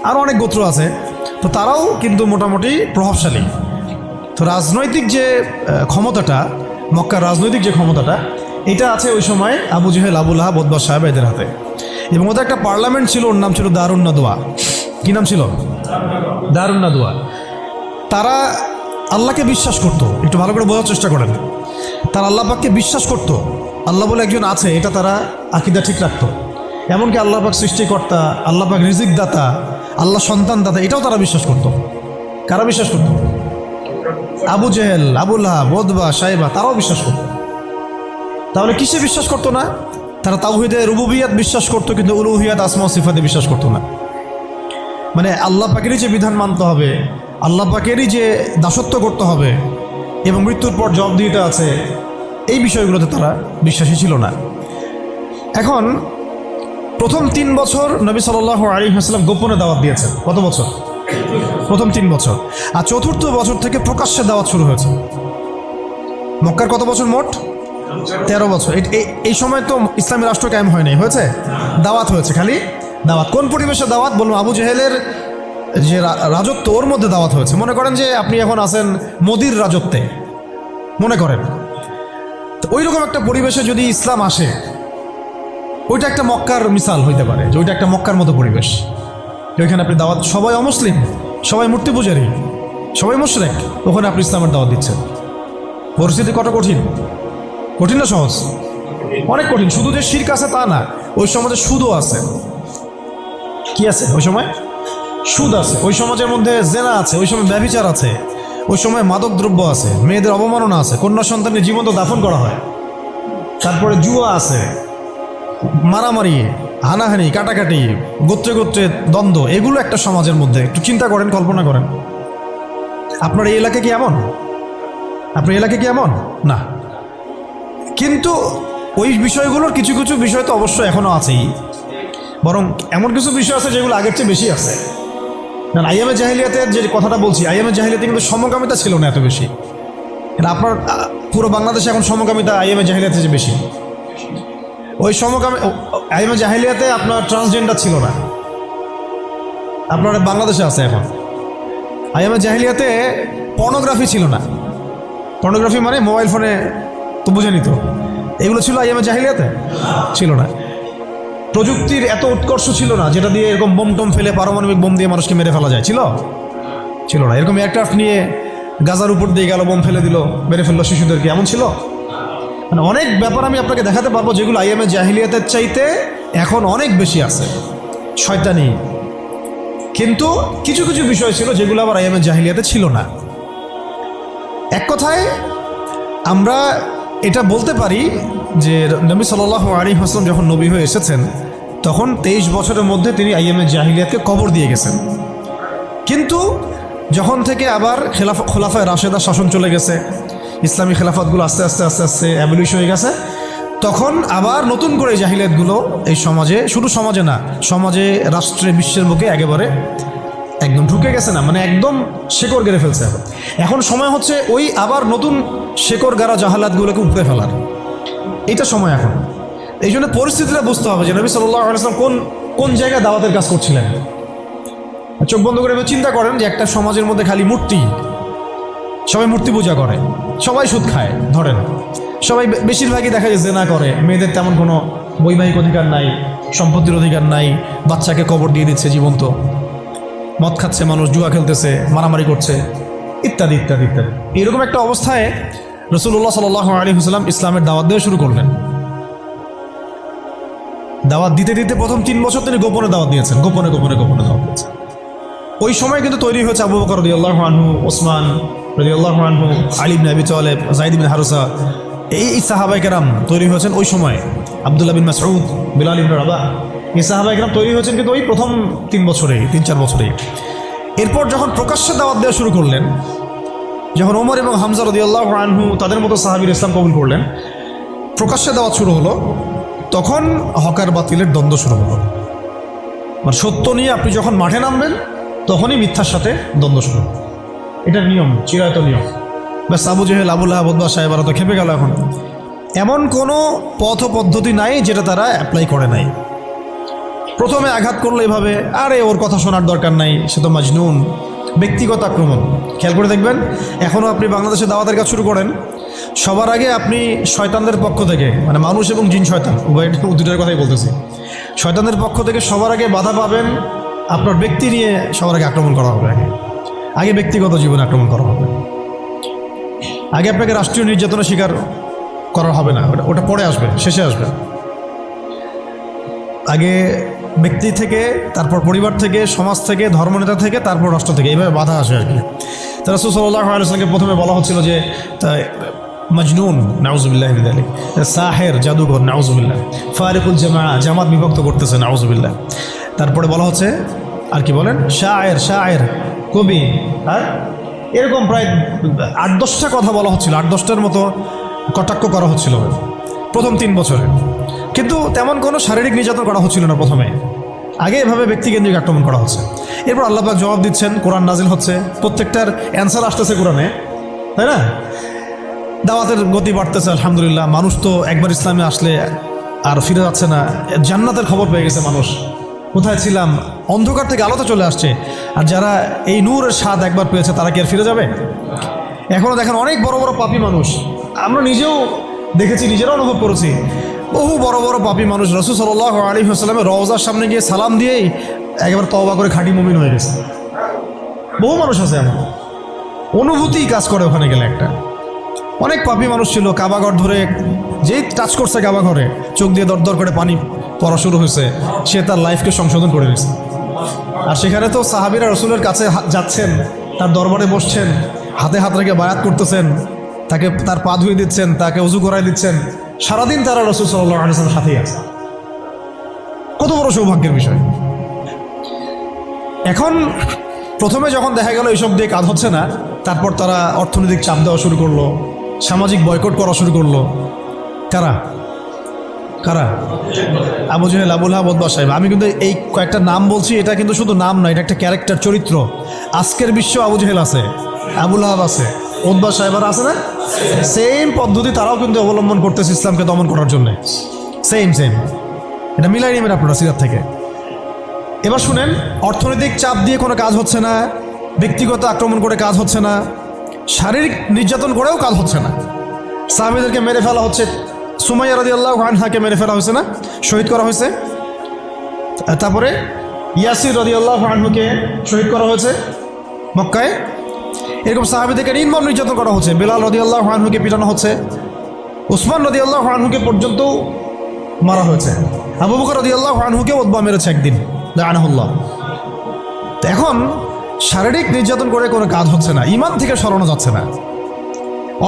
[SPEAKER 1] আরও অনেক গোত্র আছে। তো তারাও কিন্তু মোটামুটি প্রভাবশালী। তো রাজনৈতিক যে ক্ষমতাটা, মক্কার রাজনৈতিক যে ক্ষমতাটা, এটা আছে ওই সময় Abu Jahl, Abu Lahab, Utba সাহেব এদের হাতে। এবং ওদের একটা পার্লামেন্ট ছিল, ওর নাম ছিল দারুন নাদওয়া। কি নাম ছিল? দারুন নাদওয়া। তারা আল্লাহকে বিশ্বাস করত, একটু ভালো করে বোঝার চেষ্টা করেন। তারা আল্লাহ পাককে বিশ্বাস করত, আল্লাহ বলে একজন আছে, এটা তারা আকীদা ঠিক রাখত। এমনকি আল্লাহ পাক সৃষ্টিকর্তা, আল্লাহ পাক রিজিক দাতা, আল্লাহ সন্তান দাতা, এটাও তারা বিশ্বাস করত। কারা বিশ্বাস করত? Abu Jahl, Abu Lahab, Utba সাহেবা, তারাও বিশ্বাস করত। তাহলে কিসে বিশ্বাস করতো না? তারা তাওহীদে রুবুবিয়াত বিশ্বাস করতো, কিন্তু উলুহিয়াত, আসমা ও সিফাতে বিশ্বাস করতো না। মানে আল্লাহ পাকেরই যে বিধান মানতে হবে, আল্লাহ পাকেরই যে দাসত্ব করতে হবে এবং মৃত্যুর পর জবাবদিহিতা আছে, এই বিষয়গুলোতে তারা বিশ্বাসী ছিল না। এখন প্রথম 3 বছর নবী সাল্লাল্লাহু আলাইহি ওয়াসাল্লাম গোপনে দাওয়াত দিয়েছেন। কত বছর? প্রথম 3 বছর। আর চতুর্থ বছর থেকে প্রকাশ্যে দাওয়াত শুরু হয়েছে। মক্কার কত বছর মোট? 13 বছর। এই সময় তো ইসলামী রাষ্ট্র কায়েম হয় নাই, হয়েছে? দাওয়াত হয়েছে, খালি দাওয়াত। কোন পরিবেশে দাওয়াত? বলুন। আবু জেহেলের যে রাজত্ব, ওর মধ্যে দাওয়াত হয়েছে। মনে করেন যে আপনি এখন আছেন মোদির রাজত্বে, মনে করেন। তো ওই রকম একটা পরিবেশে যদি ইসলাম আসে, ওইটা একটা মক্কার মিসাল হইতে পারে, যে ওইটা একটা মক্কার মতো পরিবেশ, ওইখানে আপনি দাওয়াত, সবাই অমুসলিম, সবাই মূর্তি পূজারী, সবাই মুশরিক, ওখানে আপনি ইসলামের দাওয়াত দিচ্ছেন। পরিস্থিতি কত কঠিন! কঠিন না সহজ? অনেক কঠিন। শুধু যে শিরক আছে তা না, ওই সমাজে সুদও আছে। কি আছে ওই সময়? সুদ আছে। ওই সমাজের মধ্যে জেনা আছে, ওই সময় ব্যভিচার আছে, ওই সময় মাদক দ্রব্য আছে, মেয়েদের অবমাননা আছে, কন্যা সন্তানের জীবন্ত দাফন করা হয়, তারপরে জুয়া আছে, মারামারি, হানাহানি, কাটাকাটি, গোত্রে গোত্রে দ্বন্দ্ব, এগুলো একটা সমাজের মধ্যে। একটু চিন্তা করেন, কল্পনা করেন। আপনার এই এলাকা কি এমন? আপনার এলাকা কি এমন? না। কিন্তু ওই বিষয়গুলোর কিছু কিছু বিষয় তো অবশ্যই এখনও আছেই। বরং এমন কিছু বিষয় আছে যেগুলো আগের চেয়ে বেশি আছে। কারণ আইয়ামে জাহিলিয়াতের যে কথাটা বলছি, আইয়ামে জাহিলিয়াতে কিন্তু সমকামিতা ছিল না এত বেশি। এটা আপনার পুরো বাংলাদেশে এখন সমকামিতা আইয়ামে জাহিলিয়াতে যে বেশি। ওই আইয়ামে জাহিলিয়াতে আপনার ট্রান্সজেন্ডার ছিল না, আপনার বাংলাদেশে আছে এখন। আইয়ামে জাহিলিয়াতে পর্নোগ্রাফি ছিল না। পর্নোগ্রাফি মানে মোবাইল ফোনে তো বুঝে নিত, এগুলো ছিল আইয়ামে জাহিলিয়াতে ছিল না। প্রযুক্তির এত উৎকর্ষ ছিল না যেটা দিয়ে এরকম বোম টোম ফেলে পারমাণবিক বোম দিয়ে মানুষকে মেরে ফেলা যায়, ছিল না। এরকম এয়ারক্রাফট নিয়ে গাজার উপর দিয়ে গেল, বোম ফেলে দিল, মেরে ফেললো শিশুদেরকে, এমন ছিল। মানে অনেক ব্যাপার আমি আপনাকে দেখাতে পারবো যেগুলো আইয়ামে জাহিলিয়াতের চাইতে এখন অনেক বেশি আছে শয়তানি। কিন্তু কিছু কিছু বিষয় ছিল যেগুলো আবার আইয়ামে জাহিলিয়াতে ছিল না। এক কথায় আমরা এটা বলতে পারি যে নবী সাল্লাল্লাহু আলাইহি ওয়াসাল্লাম যখন নবী হয়ে এসেছেন তখন 23 বছরের মধ্যে তিনি আইয়ামে জাহিলিয়াতকে কবর দিয়ে গেছেন। কিন্তু যখন থেকে আবার খোলাফায়ে রাশেদা শাসন চলে গেছে, ইসলামী খেলাফতগুলো আস্তে আস্তে আস্তে আস্তে অ্যাবলিশ হয়ে গেছে, তখন আবার নতুন করে জাহিলিয়াতগুলো এই সমাজে, শুধু সমাজে না, সমাজে, রাষ্ট্রে, বিশ্বের বুকে একেবারে একদম ঢুকে গেছে না, মানে একদম শেকড় গেড়ে ফেলছে। এখন সময় হচ্ছে ওই আবার নতুন শেকড় গাড়া জাহালাতগুলোকে উপড়ে ফেলার, এইটা সময় এখন। এই জন্য পরিস্থিতিটা বুঝতে হবে যে নবী সাল্লাল্লাহু আলাইহি ওয়াসাল্লাম কোন জায়গায় দাওয়াতের কাজ করছিলেন। চোখ বন্ধ করে চিন্তা করেন যে একটা সমাজের মধ্যে খালি মূর্তি, সবাই মূর্তি পূজা করে, সবাই সুদ খায়, ধরেন সবাই বেশিরভাগই দেখা যায় জেনা করে, মেয়েদের তেমন কোনো বৈবাহিক অধিকার নাই, সম্পত্তির অধিকার নাই, বাচ্চাকে কবর দিয়ে দিচ্ছে জীবন্ত, মদ খাচ্ছে মানুষ, জুয়া খেলতেছে, মারামারি করছে, ইত্যাদি ইত্যাদি ইত্যাদি। এরকম একটা অবস্থায় রাসূলুল্লাহ সাল্লাল্লাহু আলাইহি ওয়াসাল্লাম ইসলামের দাওয়াত দেওয়া শুরু করলেন। দাওয়াত দিতে দিতে প্রথম 3 বছর তিনি গোপনে দাওয়াত দিয়েছেন, গোপনে গোপনে গোপনে দাওয়াত দিয়েছেন। ওই সময় কিন্তু তৈরি হয়েছে আবু বকর রাদিয়াল্লাহু আনহু, ওসমান রাদিয়াল্লাহু আনহু, আলী ইবনে আবি তালেব, যায়েদ ইবনে হারসা, এই সাহাবায়ে কেরাম তৈরি হয়েছেন ওই সময়। আব্দুল্লাহ বিন মাসউদ, বিলাল ইবনে রাবাহ, এই সাহাবায়ে কেরাম তৈরি হয়েছেন কিন্তু ওই প্রথম 3-4 বছরেই। এরপর যখন প্রকাশ্যে দাওয়াত দেওয়া শুরু করলেন, যখন ওমর এবং হামজা রাদিয়াল্লাহু আনহু তাদের মতো সাহাবীর ইসলাম কবুল করলেন, প্রকাশ্যে দাওয়াত শুরু হলো, তখন হকার বাতিলের দ্বন্দ্ব শুরু হলো। মানে সত্য নিয়ে আপনি যখন মাঠে নামবেন তখনই মিথ্যার সাথে দ্বন্দ্ব শুরু। এটা নিয়ম, চিরায়ত নিয়ম। ব্যাস Abu Jahl, Abu Lahab, Utba, Saiba তো খেপে গেল। এখন এমন কোনো পথ পদ্ধতি নাই যেটা তারা অ্যাপ্লাই করে নাই। প্রথমে আঘাত করলো এভাবে, আরে ওর কথা শোনার দরকার নাই, সে তো মাজনুন, ব্যক্তিগত আক্রমণ। খেয়াল করে দেখবেন, এখনও আপনি বাংলাদেশে দাওয়াতের কাজ শুরু করেন, সবার আগে আপনি শয়তানদের পক্ষ থেকে, মানে মানুষ এবং জিন শয়তান উভয়, দুটার কথাই বলতেছি, শয়তানদের পক্ষ থেকে সবার আগে বাধা পাবেন, আপনার ব্যক্তি নিয়ে সবার আগে আক্রমণ করা হবে। আগে ব্যক্তিগত জীবনে আক্রমণ করা হবে, আগে আপনাকে রাষ্ট্রীয় নির্যাতনের শিকার করা হবে না, ওটা পরে আসবে, শেষে আসবে। আগে ব্যক্তি থেকে, তারপর পরিবার থেকে, সমাজ থেকে, ধর্মনেতা থেকে, তারপর রাষ্ট্র থেকে, এইভাবে বাধা আসে আর কি। তো রাসূল সাল্লাল্লাহু আলাইহি ওয়াসাল্লামকে প্রথমে বলা হচ্ছিল যে মজনুন, নাউজুবিল্লাহ মিন যালিক, সাহের, জাদুঘর, নাউজুবিল্লাহ, ফারিকুল জামাত বিভক্ত করতেছে, নাউজুবিল্লাহ। তারপরে বলা হচ্ছে আর কি বলেন, শায়ের, কবি, আর এরকম প্রায় 8-10টা কথা বলা হচ্ছিল, 8-10টার মতো কটাক্ষ করা হচ্ছিল প্রথম 3 বছরে। কিন্তু তেমন কোনো শারীরিক নির্যাতন করা হচ্ছিল না প্রথমে, আগে এভাবে ব্যক্তিকেন্দ্রিক আক্রমণ করা হচ্ছে। এরপর আল্লাহ পাক জবাব দিচ্ছেন, কোরআন নাজিল হচ্ছে, প্রত্যেকটার অ্যান্সার আসতেছে কোরআনে, তাই না? দাওয়াতের গতি বাড়তেছে, আলহামদুলিল্লাহ। মানুষ তো একবার ইসলামে আসলে আর ফিরে যাচ্ছে না, জান্নাতের খবর পেয়ে গেছে মানুষ। কোথায় ছিলাম, অন্ধকার থেকে আলোতে চলে আসছে। আর যারা এই নূরের স্বাদ একবার পেয়েছে তারা কি আর ফিরে যাবে? এখনও দেখেন অনেক বড় বড় পাপী মানুষ, আমরা নিজেও দেখেছি, নিজেরাও অনুভব করেছি, বহু বড় বড় পাপী মানুষ রাসূল সাল্লাল্লাহু আলাইহি ওয়াসাল্লামের রওজার সামনে গিয়ে সালাম দিয়েই একেবারে তওবা করে খাঁটি মুমিন হয়ে গেছে। বহু মানুষ আছে এমন, অনুভূতি কাজ করে ওখানে গেলে। একটা অনেক পাপী মানুষ ছিল, কাবাঘর ধরে যেই টাচ করছে কাবাঘরে, চোখ দিয়ে দরদর করে পানি পড়া শুরু হয়েছে, সে তার লাইফকে সংশোধন করে নিয়েছে। আর সেখানে তো সাহাবীরা রাসূলের কাছে যাচ্ছেন, তার দরবারে বসছেন, হাতে হাত রেখে বায়াত করতেছেন, তাকে তার পা ধুয়ে দিচ্ছেন, তাকে ওযু করাই দিচ্ছেন, সারাদিন তারা রাসূল সাল্লাল্লাহু আলাইহি ওয়াসাল্লামের সাথেই আছে। কত বড় সৌভাগ্যের বিষয়। এখন প্রথমে যখন দেখা গেল এইসব দিয়ে কাজ হচ্ছে না, তারপর তারা অর্থনৈতিক চাপ দেওয়া শুরু করলো, সামাজিক বয়কট করা শুরু করলো। কারা? কারা? Abu Jahl, Abu Lahab, Utba, Saiba. আমি কিন্তু এই কয়েকটা নাম বলছি, এটা কিন্তু শুধু নাম নয়, এটা একটা ক্যারেক্টার, চরিত্র। আজকের বিশ্ব আবু জেহেল আছে, আবু লাহাব আছে, উতবা সাইবার আছে না? সেম পদ্ধতি তারাও কিন্তু অবলম্বন করতেছে ইসলামকে দমন করার জন্য। সেম সেম, এটা মিলাই নেবেন আপনারা সিরাত থেকে। এবার শুনেন, অর্থনৈতিক চাপ দিয়ে কোনো কাজ হচ্ছে না, ব্যক্তিগত আক্রমণ করে কাজ হচ্ছে না, শারীরিক নির্যাতন করেও কাজ হচ্ছে না। সাহাবীদেরকে মেরে ফেলা হচ্ছে, সুমাইয়া রাদিয়াল্লাহু আনহাকে মেরে ফেলা হয়েছে না, শহীদ করা হয়েছে। তারপরে ইয়াসির রাদিয়াল্লাহু আনহুকে শহীদ করা হয়েছে মক্কায়। এরকম সাহাবীদেরকে নির্মম নির্যাতন করা হচ্ছে। বেলাল রাদিয়াল্লাহু আনহুকে পিটানো হচ্ছে, উসমান রাদিয়াল্লাহু আনহুকে পর্যন্ত মারা হয়েছে, আবু বকর রাদিয়াল্লাহু আনহুকে উতবা মেরেছে একদিন, লাআনাহুল্লাহ। তো এখন শারীরিক নির্যাতন করে কোনো কাজ হচ্ছে না, ঈমান থেকে সরানো যাচ্ছে না,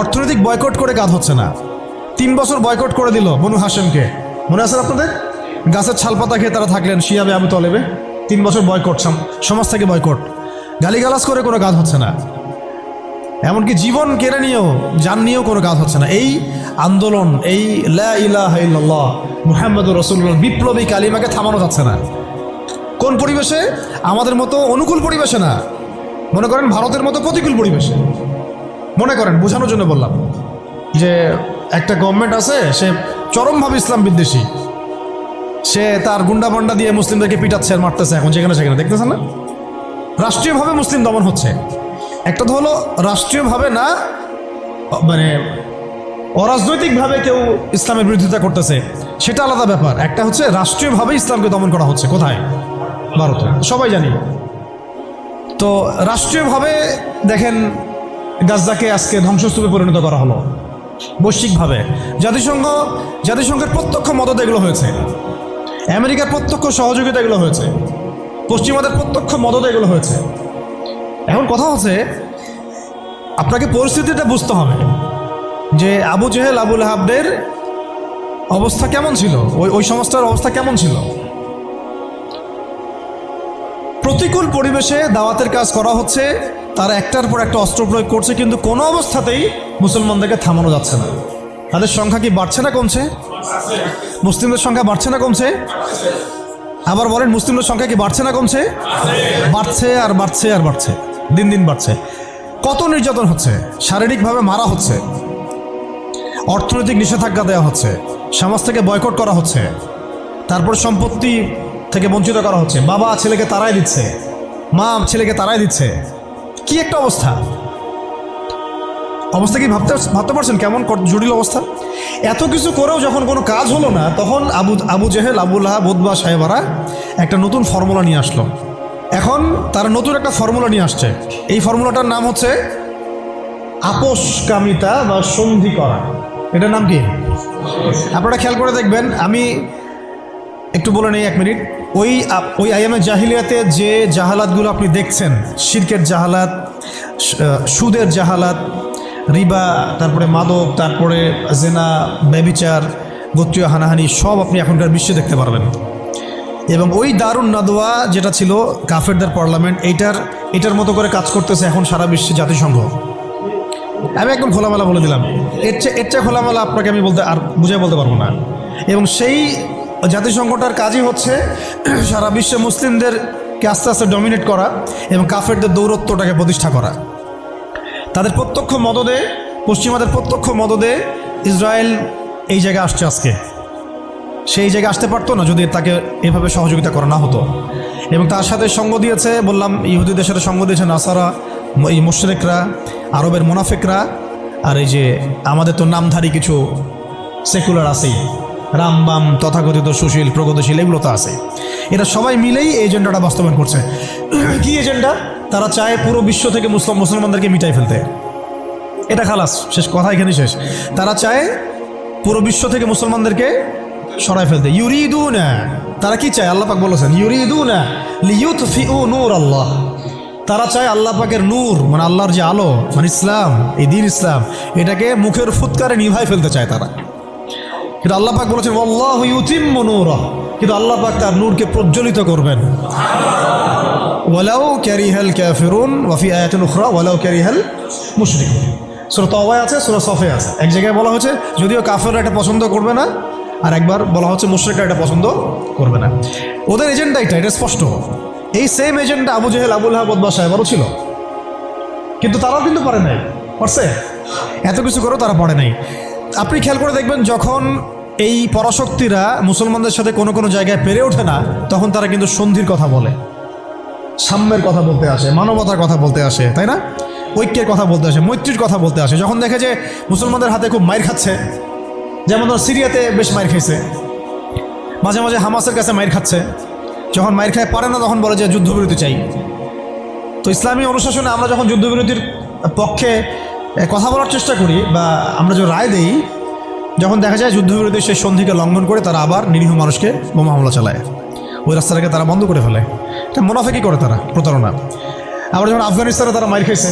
[SPEAKER 1] অর্থনৈতিক বয়কট করে কাজ হচ্ছে না। 3 বছর বয়কট করে দিল বনু হাশেমকে, মনে আছে আপনাদের? গাছের ছালপাতা খেয়ে তারা থাকলেন শিয়াবে আবু তলেবে। 3 বছর বয়কট, সমাজ থেকে বয়কট, গালিগালাজ করে কোনো কাজ হচ্ছে না, এমনকি জীবন কেড়ে নিয়েও, জান নিয়েও কোনো কাজ হচ্ছে না। এই আন্দোলন, এই লা ইলাহা ইল্লাল্লাহ মুহাম্মাদুর রাসূলুল্লাহ বিপ্লবী কালিমাকে থামানো যাচ্ছে না। কোন পরিবেশে? আমাদের মতো অনুকূল পরিবেশে না, মনে করেন ভারতের মতো প্রতিকূল পরিবেশে। মনে করেন, বোঝানোর জন্য বললাম যে একটা গভর্নমেন্ট আছে, সে চরমভাবে ইসলাম বিদ্বেষী, সে তার গুন্ডা পান্ডা দিয়ে মুসলিমদেরকে পিটাচ্ছে আর মারতেছে, এখন যেখানে সেখানে, দেখতেছেন না? রাষ্ট্রীয়ভাবে মুসলিম দমন হচ্ছে। একটা তো হলো রাষ্ট্রীয়ভাবে না, মানে অরাজনৈতিকভাবে কেউ ইসলামের বিরোধিতা করতেছে, সেটা আলাদা ব্যাপার। একটা হচ্ছে রাষ্ট্রীয়ভাবে ইসলামকে দমন করা হচ্ছে। কোথায়? ভারতে, সবাই জানি। তো রাষ্ট্রীয়ভাবে দেখেন গাজ্জাকে আজকে ধ্বংসস্তূপে পরিণত করা হলো বৈশ্বিকভাবে। জাতিসংঘের প্রত্যক্ষ মদত এগুলো হয়েছে, আমেরিকার প্রত্যক্ষ সহযোগিতা এগুলো হয়েছে, পশ্চিমাদের প্রত্যক্ষ মদত এগুলো হয়েছে। এখন কথা হচ্ছে, আপনাকে পরিস্থিতিটা বুঝতে হবে যে আবু জেহেল, আবু লাহাবদের অবস্থা কেমন ছিল, ওই সমাজটার অবস্থা কেমন ছিল। প্রতিকূল পরিবেশে দাওয়াতের কাজ করা হচ্ছে, তারা একটার পর একটা অস্ত্র প্রয়োগ করছে, কিন্তু কোনো অবস্থাতেই মুসলমানদেরকে থামানো যাচ্ছে না। তাদের সংখ্যা কি বাড়ছে না কমছে? মুসলিমদের সংখ্যা বাড়ছে না কমছে? আবার বলেন, মুসলিমদের সংখ্যা কি বাড়ছে না কমছে? বাড়ছে আর বাড়ছে আর বাড়ছে, দিন দিন বাড়ছে। কত নির্যাতন হচ্ছে, শারীরিকভাবে মারা হচ্ছে, অর্থনৈতিক নিষেধাজ্ঞা দেওয়া হচ্ছে, সমাজ থেকে বয়কট করা হচ্ছে, তারপর সম্পত্তি থেকে বঞ্চিত করা হচ্ছে, বাবা ছেলেকে তাড়াই দিচ্ছে, মা ছেলেকে তাড়াই দিচ্ছে। কি একটা অবস্থা! অবস্থা কি ভাবতে পারছেন কেমন জটিল অবস্থা? এত কিছু করেও যখন কোনো কাজ হলো না, তখন Abu Jahl, Abu Lahab, Utba সাহেবারা একটা নতুন ফর্মুলা নিয়ে আসলো। এখন তারা নতুন একটা ফর্মুলা নিয়ে আসছে। এই ফর্মুলাটার নাম হচ্ছে আপোষকামিতা বা সন্ধি করা। এটার নাম কি? আপনারা খেয়াল করে দেখবেন, আমি একটু বলে নেই 1 মিনিট। ওই আইয়ামে জাহিলিয়াতে যে জাহালাতগুলো আপনি দেখছেন, শিরকের জাহালাত, সুদের জাহালাত, রিবা, তারপরে মাদক, তারপরে জেনা, ব্যভিচার, গোত্রীয় হানাহানি, সব আপনি এখনকার বিশ্বে দেখতে পারবেন। এবং ওই দারুন নাদওয়া যেটা ছিল কাফেরদের পার্লামেন্ট, এটার মতো করে কাজ করতেছে এখন সারা বিশ্বে জাতিসংঘ। আমি একদম খোলামেলা বলে দিলাম, এর চেয়ে খোলামেলা আপনাকে আমি বুঝে বলতে পারবো না। এবং সেই জাতিসংঘটার কাজই হচ্ছে সারা বিশ্বে মুসলিমদেরকে আস্তে আস্তে ডমিনেট করা এবং কাফেরদের দৌরত্বটাকে প্রতিষ্ঠা করা। তাদের প্রত্যক্ষ মদদে, পশ্চিমাদের প্রত্যক্ষ মদদে ইসরায়েল এই জায়গায় আসছে আজকে। সেই জায়গায় আসতে পারতো না যদি তাকে এভাবে সহযোগিতা করা না হতো। এবং তার সাথে সঙ্গ দিয়েছে, বললাম, ইহুদিদের সাথে সঙ্গ দিয়েছে নাসারা, এই মুশরিকরা, আরবের মুনাফিকরা, আর এই যে আমাদের তো নামধারী কিছু সেকুলার আছেই, রামবাম, তথাকথিত সুশীল, প্রগতিশীল, এগুলো তো আছে। এরা সবাই মিলেই এই এজেন্ডাটা বাস্তবায়ন করছে। কি এজেন্ডা? তারা চায় পুরো বিশ্ব থেকে মুসলমানদেরকে মিটাই ফেলতে। এটা খালাস, শেষ কথা এখানে শেষ। তারা চায় পুরো বিশ্ব থেকে মুসলমানদেরকে সরাই ফেলতে। ইউরিদুনা, তারা কি চায়? আল্লাহ পাক বলেছেন, ইউরিদুনা লিইউতফিউ নূর আল্লাহ। তারা চায় আল্লাহ পাকের নূর, মানে আল্লাহর যে আলো, মানে ইসলাম, এই দ্বীন ইসলাম, এটাকে মুখের ফুৎকারে নিভাই ফেলতে চায় তারা। কিন্তু আল্লাহ পাক বলেছেন, আল্লাহু ইউতিম্মু নূরাহ, কিন্তু আল্লাহ পাক তার নূরকে প্রজ্বলিত করবেন। ওয়ালাউ কারিহাল কাফিরুন ওয়া ফি আয়াতিন উখরা ওয়ালাউ কারিহাল মুশরিকুন। সূরা তাওবায় আছে, সূরা সফে আছে। এক জায়গায় বলা হয়েছে যদিও কাফেররা এটা পছন্দ করবে না, আর একবার বলা হচ্ছে মুশরিকরা এটা পছন্দ করবে না। ওদের এজেন্ডা এটা স্পষ্ট। এই same agenda Abu Jahl, Abu Lahab, Utba সাহেবেরও ছিল, কিন্তু তারাও কিন্তু পারে নাই। পারছে? এত কিছু করেও তারা পারে নাই। আপনি খেয়াল করে দেখবেন, যখন এই পরাশক্তিরা মুসলমানদের সাথে কোনো কোনো জায়গায় পেরে ওঠে না, তখন তারা কিন্তু সন্ধির কথা বলে, সাম্যের কথা বলতে আসে, মানবতার কথা বলতে আসে, তাই না? ঐক্যের কথা বলতে আসে, মৈত্রীর কথা বলতে আসে। যখন দেখে যে মুসলমানদের হাতে খুব মাইর খাচ্ছে, যেমন ধর সিরিয়াতে বেশ মাইর খাইছে, মাঝে মাঝে হামাসের কাছে মাইর খাচ্ছে, যখন মাইর খায় পারে না তখন বলে যে যুদ্ধবিরতি চাই। তো ইসলামী অনুশাসনে আমরা যখন যুদ্ধবিরতির পক্ষে কথা বলার চেষ্টা করি বা আমরা যে রায় দেই, যখন দেখা যায় যুদ্ধবিরতির সেই সন্ধিকে লঙ্ঘন করে তারা আবার নিরীহ মানুষকে বোমা হামলা চালায়, ওই রাস্তাটাকে তারা বন্ধ করে ফেলে। এটা মুনাফিকি করে তারা, প্রতারণা। আবার যখন আফগানিস্তানে তারা মাইর খাইছে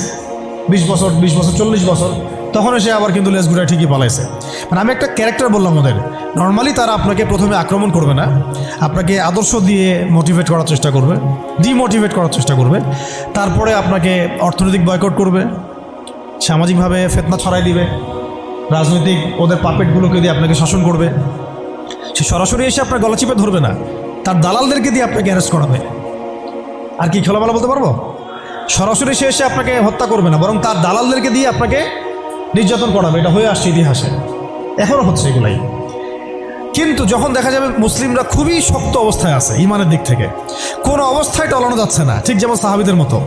[SPEAKER 1] 20 বছর 40 বছর, তখন এসে আবার কিন্তু লেজ ঘুরে ঠিকই পালাইছে। মানে আমি একটা ক্যারেক্টার বললাম ওদের। নর্মালি তারা আপনাকে প্রথমে আক্রমণ করবে না, আপনাকে আদর্শ দিয়ে মোটিভেট করার চেষ্টা করবে, ডিমোটিভেট করার চেষ্টা করবে, তারপরে আপনাকে অর্থনৈতিক বয়কট করবে, সামাজিকভাবে ফিতনা ছড়াই দিবে, রাজনৈতিক ওদের পাপেটগুলোকে দিয়ে আপনাকে শাসন করবে। সে সরাসরি এসে আপনার গলা চিপে ধরবে না, তার দালালদেরকে দিয়ে আপনাকে অ্যারেস্ট করাবে। আর কি খোলামেলা বলতে পারবো? সরাসরি সে এসে আপনাকে হত্যা করবে না, বরং তার দালালদেরকে দিয়ে আপনাকে নির্যাতন করাবে। এটা হয়ে আসছে ইতিহাসে, এখনও হচ্ছে এগুলাই। কিন্তু যখন দেখা যাবে মুসলিমরা খুবই শক্ত অবস্থায় আছে ইমানের দিক থেকে, কোনো অবস্থায় টলানো যাচ্ছে না, ঠিক যেমন সাহাবীদের মতো,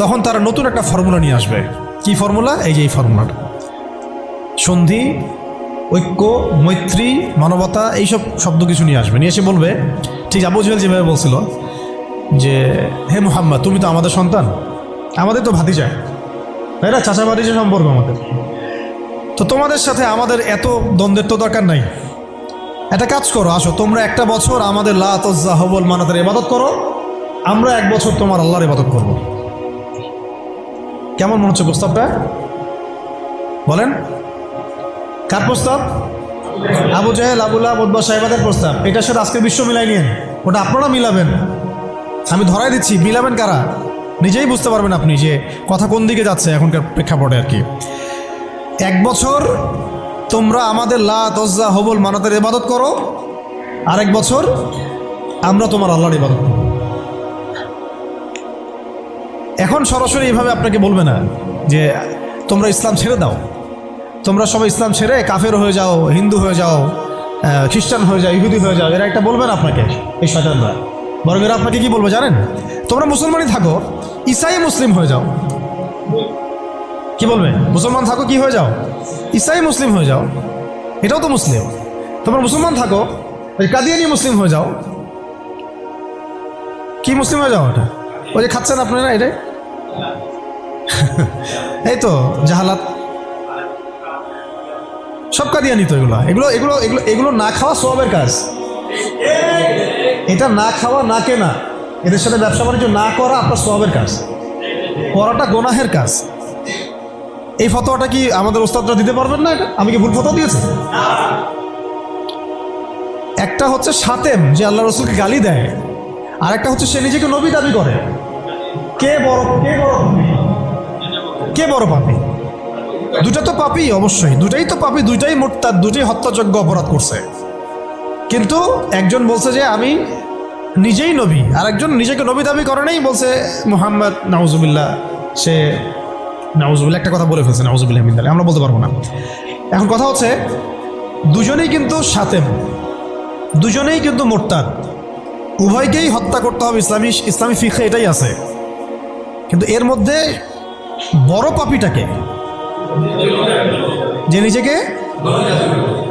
[SPEAKER 1] তখন তারা নতুন একটা ফর্মুলা নিয়ে আসবে। কি ফর্মুলা? এই যে এই ফর্মুলাটা, সন্ধি, ঐক্য, মৈত্রী, মানবতা, এইসব শব্দ কিছু নিয়ে আসবে। নিয়ে এসে বলবে, ঠিক আবু জেহেল যেভাবে বলছিল যে হে মুহাম্মদ, তুমি তো আমাদের সন্তান, আমাদের তো ভাতিজা, তাই না? চাচা ভাতিজা সম্পর্ক আমাদের, তো তোমাদের সাথে আমাদের এত দ্বন্দ্বের তো দরকার নাই। একটা কাজ করো, আসো তোমরা একটা বছর আমাদের লাত উজ্জা হবল মানাতের ইবাদত করো, আমরা 1 বছর তোমার আল্লাহর ইবাদত করব। কেমন মনে হচ্ছে প্রস্তাবটা? বলেন, কার প্রস্তাব? Abu Jahl, Abu Lahab, Utba সাহেবাদের প্রস্তাব। এটার সাথে আজকের বিশ্ব মিলাই নিন, ওটা আপনারা মিলাবেন। আমি ধরাই দিচ্ছি, মিলাবেন কারা নিজেই বুঝতে পারবেন আপনি যে কথা কোন দিকে যাচ্ছে এখনকার প্রেক্ষাপটে আর কি। 1 বছর তোমরা আমাদের লাত উজ্জা হবল মানাতের ইবাদত করো, আর 1 বছর আমরা তোমার আল্লাহর ইবাদত করব। এখন সরাসরি এইভাবে আপনাকে বলবে না যে তোমরা ইসলাম ছেড়ে দাও, তোমরা সবাই ইসলাম ছেড়ে কাফের হয়ে যাও, হিন্দু হয়ে যাও, খ্রিস্টান হয়ে যাও, ইহুদি হয়ে যাও। এরা একটা বলবে না আপনাকে, এই শয়তানরা। বরং এরা আপনাকে কি বলবে জানেন? তোমরা মুসলমানই থাকো, ঈসাই মুসলিম হয়ে যাও। কি বলবে? মুসলমান থাকো, কি হয়ে যাও? ঈসাই মুসলিম হয়ে যাও। এটাও তো মুসলিম। তোমরা মুসলমান থাকো, কাদিয়ানি মুসলিম হয়ে যাও। কি মুসলিম হয়ে যাও? এটা ওই যে খাচ্ছেন আপনারা, এটাই এই তো জাহালাত, সব কাদিয়ানি তো। এগুলো এগুলো এগুলো এগুলো এগুলো না খাওয়া সওয়াবের কাজ। এটা না খাওয়া, না কেনা, এদের সাথে ব্যবসা বাণিজ্য না করা আপনার সওয়াবের কাজ, করাটা গুনাহের কাজ। এই ফতোয়াটা কি আমাদের ওস্তাদরা দিতে পারবেন না? এটা আমি কি ভুল ফতোয়া দিয়েছি? একটা হচ্ছে সাতেম, যে আল্লাহ রসুলকে গালি দেয়, আর একটা হচ্ছে সে নিজেকে নবী দাবি করে। কে বড় কে বড় পাপী? দুটা তো পাপী, অবশ্যই দুটাই তো পাপী, দুইটাই মুরতাদ, দুটোই হত্যাযোগ্য অপরাধ করছে। কিন্তু একজন বলছে যে আমি নিজেই নবী, আর একজন নিজেকে নবী দাবি করে নাই, বলছে মুহাম্মদ নাউজুবিল্লাহ, সে নাউজুবিল্লাহ একটা কথা বলে ফেলছে, নাউজুবিল্লাহ মিন যালিক, আমরা বলতে পারবো না। এখন কথা হচ্ছে দুজনেই কিন্তু সাতেম, দুজনেই কিন্তু মুরতাদ, উভয়কেই হত্যা করতে হবে। ইসলামী ফিকহে এটাই আছে। কিন্তু এর মধ্যে বড় পাপীটাকে, যে নিজেকে,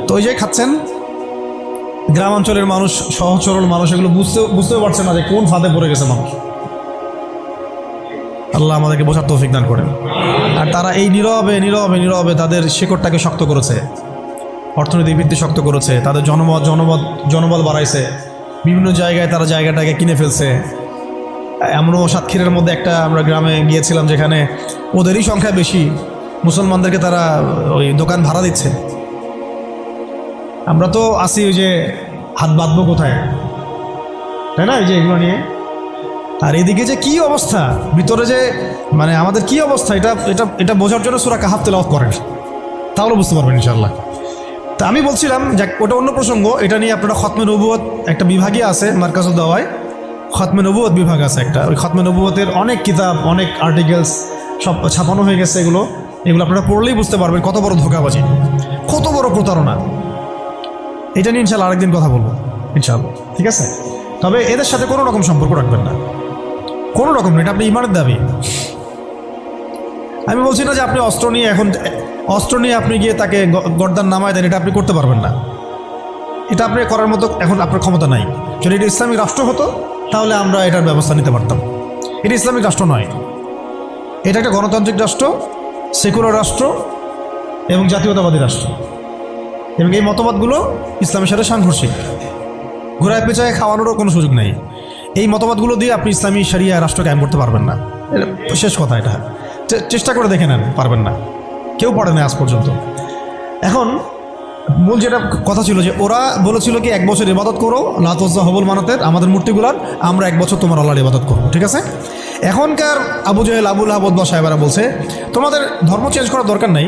[SPEAKER 1] তো ওই যে খাচ্ছেন গ্রাম অঞ্চলের মানুষ, সহজ সরল মানুষ, এগুলো বুঝতেও পারছে না যে কোন ফাঁদে পড়ে গেছে মানুষ। আল্লাহ আমাদেরকে বোঝার তৌফিক দান করেন। আর তারা এই নীরবে নীরবে নীরবে তাদের শিকড়টাকে শক্ত করেছে, অর্থনৈতিক ভিত্তি শক্ত করেছে, তাদের জনবল বাড়াইছে, বিভিন্ন জায়গায় তারা জায়গাটাকে কিনে ফেলছে। এমনও সাতক্ষীরের মধ্যে একটা আমরা গ্রামে গিয়েছিলাম যেখানে ওদেরই সংখ্যা বেশি, মুসলমানদেরকে তারা ওই দোকান ভাড়া দিচ্ছে। আমরা তো আসি ওই যে হাত বাঁধবো কোথায়, তাই না, এই যে এগুলো নিয়ে। আর এদিকে যে কি অবস্থা ভিতরে, যে মানে আমাদের কি অবস্থা, এটা এটা এটা বোঝার জন্য সূরা কাহাফ তেলাওয়াত করেন, তাহলে বুঝতে পারবেন ইনশাআল্লাহ। তা আমি বলছিলাম যে ওটা অন্য প্রসঙ্গ, এটা নিয়ে আপনারা খতমে নবুয়ত একটা বিভাগই আছে মার্কাজুদ দাওয়ায়, খতমে নবুয়ত বিভাগ আছে একটা। ওই খতমে নবুয়তের অনেক কিতাব, অনেক আর্টিকেলস সব ছাপানো হয়ে গেছে। এগুলো আপনারা পড়লেই বুঝতে পারবেন কত বড় ধোঁকাবাজি, কত বড় প্রতারণা। এটা নিয়ে ইনশাল্লাহ আরেকদিন কথা বলবো ইনশাল্লাহ, ঠিক আছে? তবে এদের সাথে কোনো রকম সম্পর্ক রাখবেন না, কোনো রকম। এটা আপনি ইমানের দাবি। আমি বলছি না যে আপনি অস্ত্র নিয়ে আপনি গিয়ে তাকে গর্দান নামায় দেন, এটা আপনি করতে পারবেন না। এটা আপনি করার মতো এখন আপনার ক্ষমতা নাই। যদি এটা ইসলামিক রাষ্ট্র হতো তাহলে আমরা এটার ব্যবস্থা নিতে পারতাম। এটা ইসলামিক রাষ্ট্র নয়, এটা একটা গণতান্ত্রিক রাষ্ট্র, সেকুলার রাষ্ট্র এবং জাতীয়তাবাদী রাষ্ট্র, এবং এই মতবাদগুলো ইসলামের সাথে সাংঘর্ষিক। ঘোড়ায় পেঁচায় খাওয়ানোরও কোনো সুযোগ নেই। এই মতবাদগুলো দিয়ে আপনি ইসলামী শরিয়া রাষ্ট্র কায়েম করতে পারবেন না। এটা শেষ কথা। এটা চেষ্টা করে দেখে নেন, পারবেন না। কেউ পারে না আজ পর্যন্ত। এখন মূল যেটা কথা ছিল যে ওরা বলেছিল কি 1 বছর ইবাদত করো লাত উজ্জা হবল মানাতের, আমাদের মূর্তিগুলার, আমরা 1 বছর তোমার আল্লাহর ইবাদত করবো, ঠিক আছে? এখনকার আবু জাহেল, আবুল আহাব বা সাহেবারা বলছে তোমাদের ধর্ম চেঞ্জ করার দরকার নাই,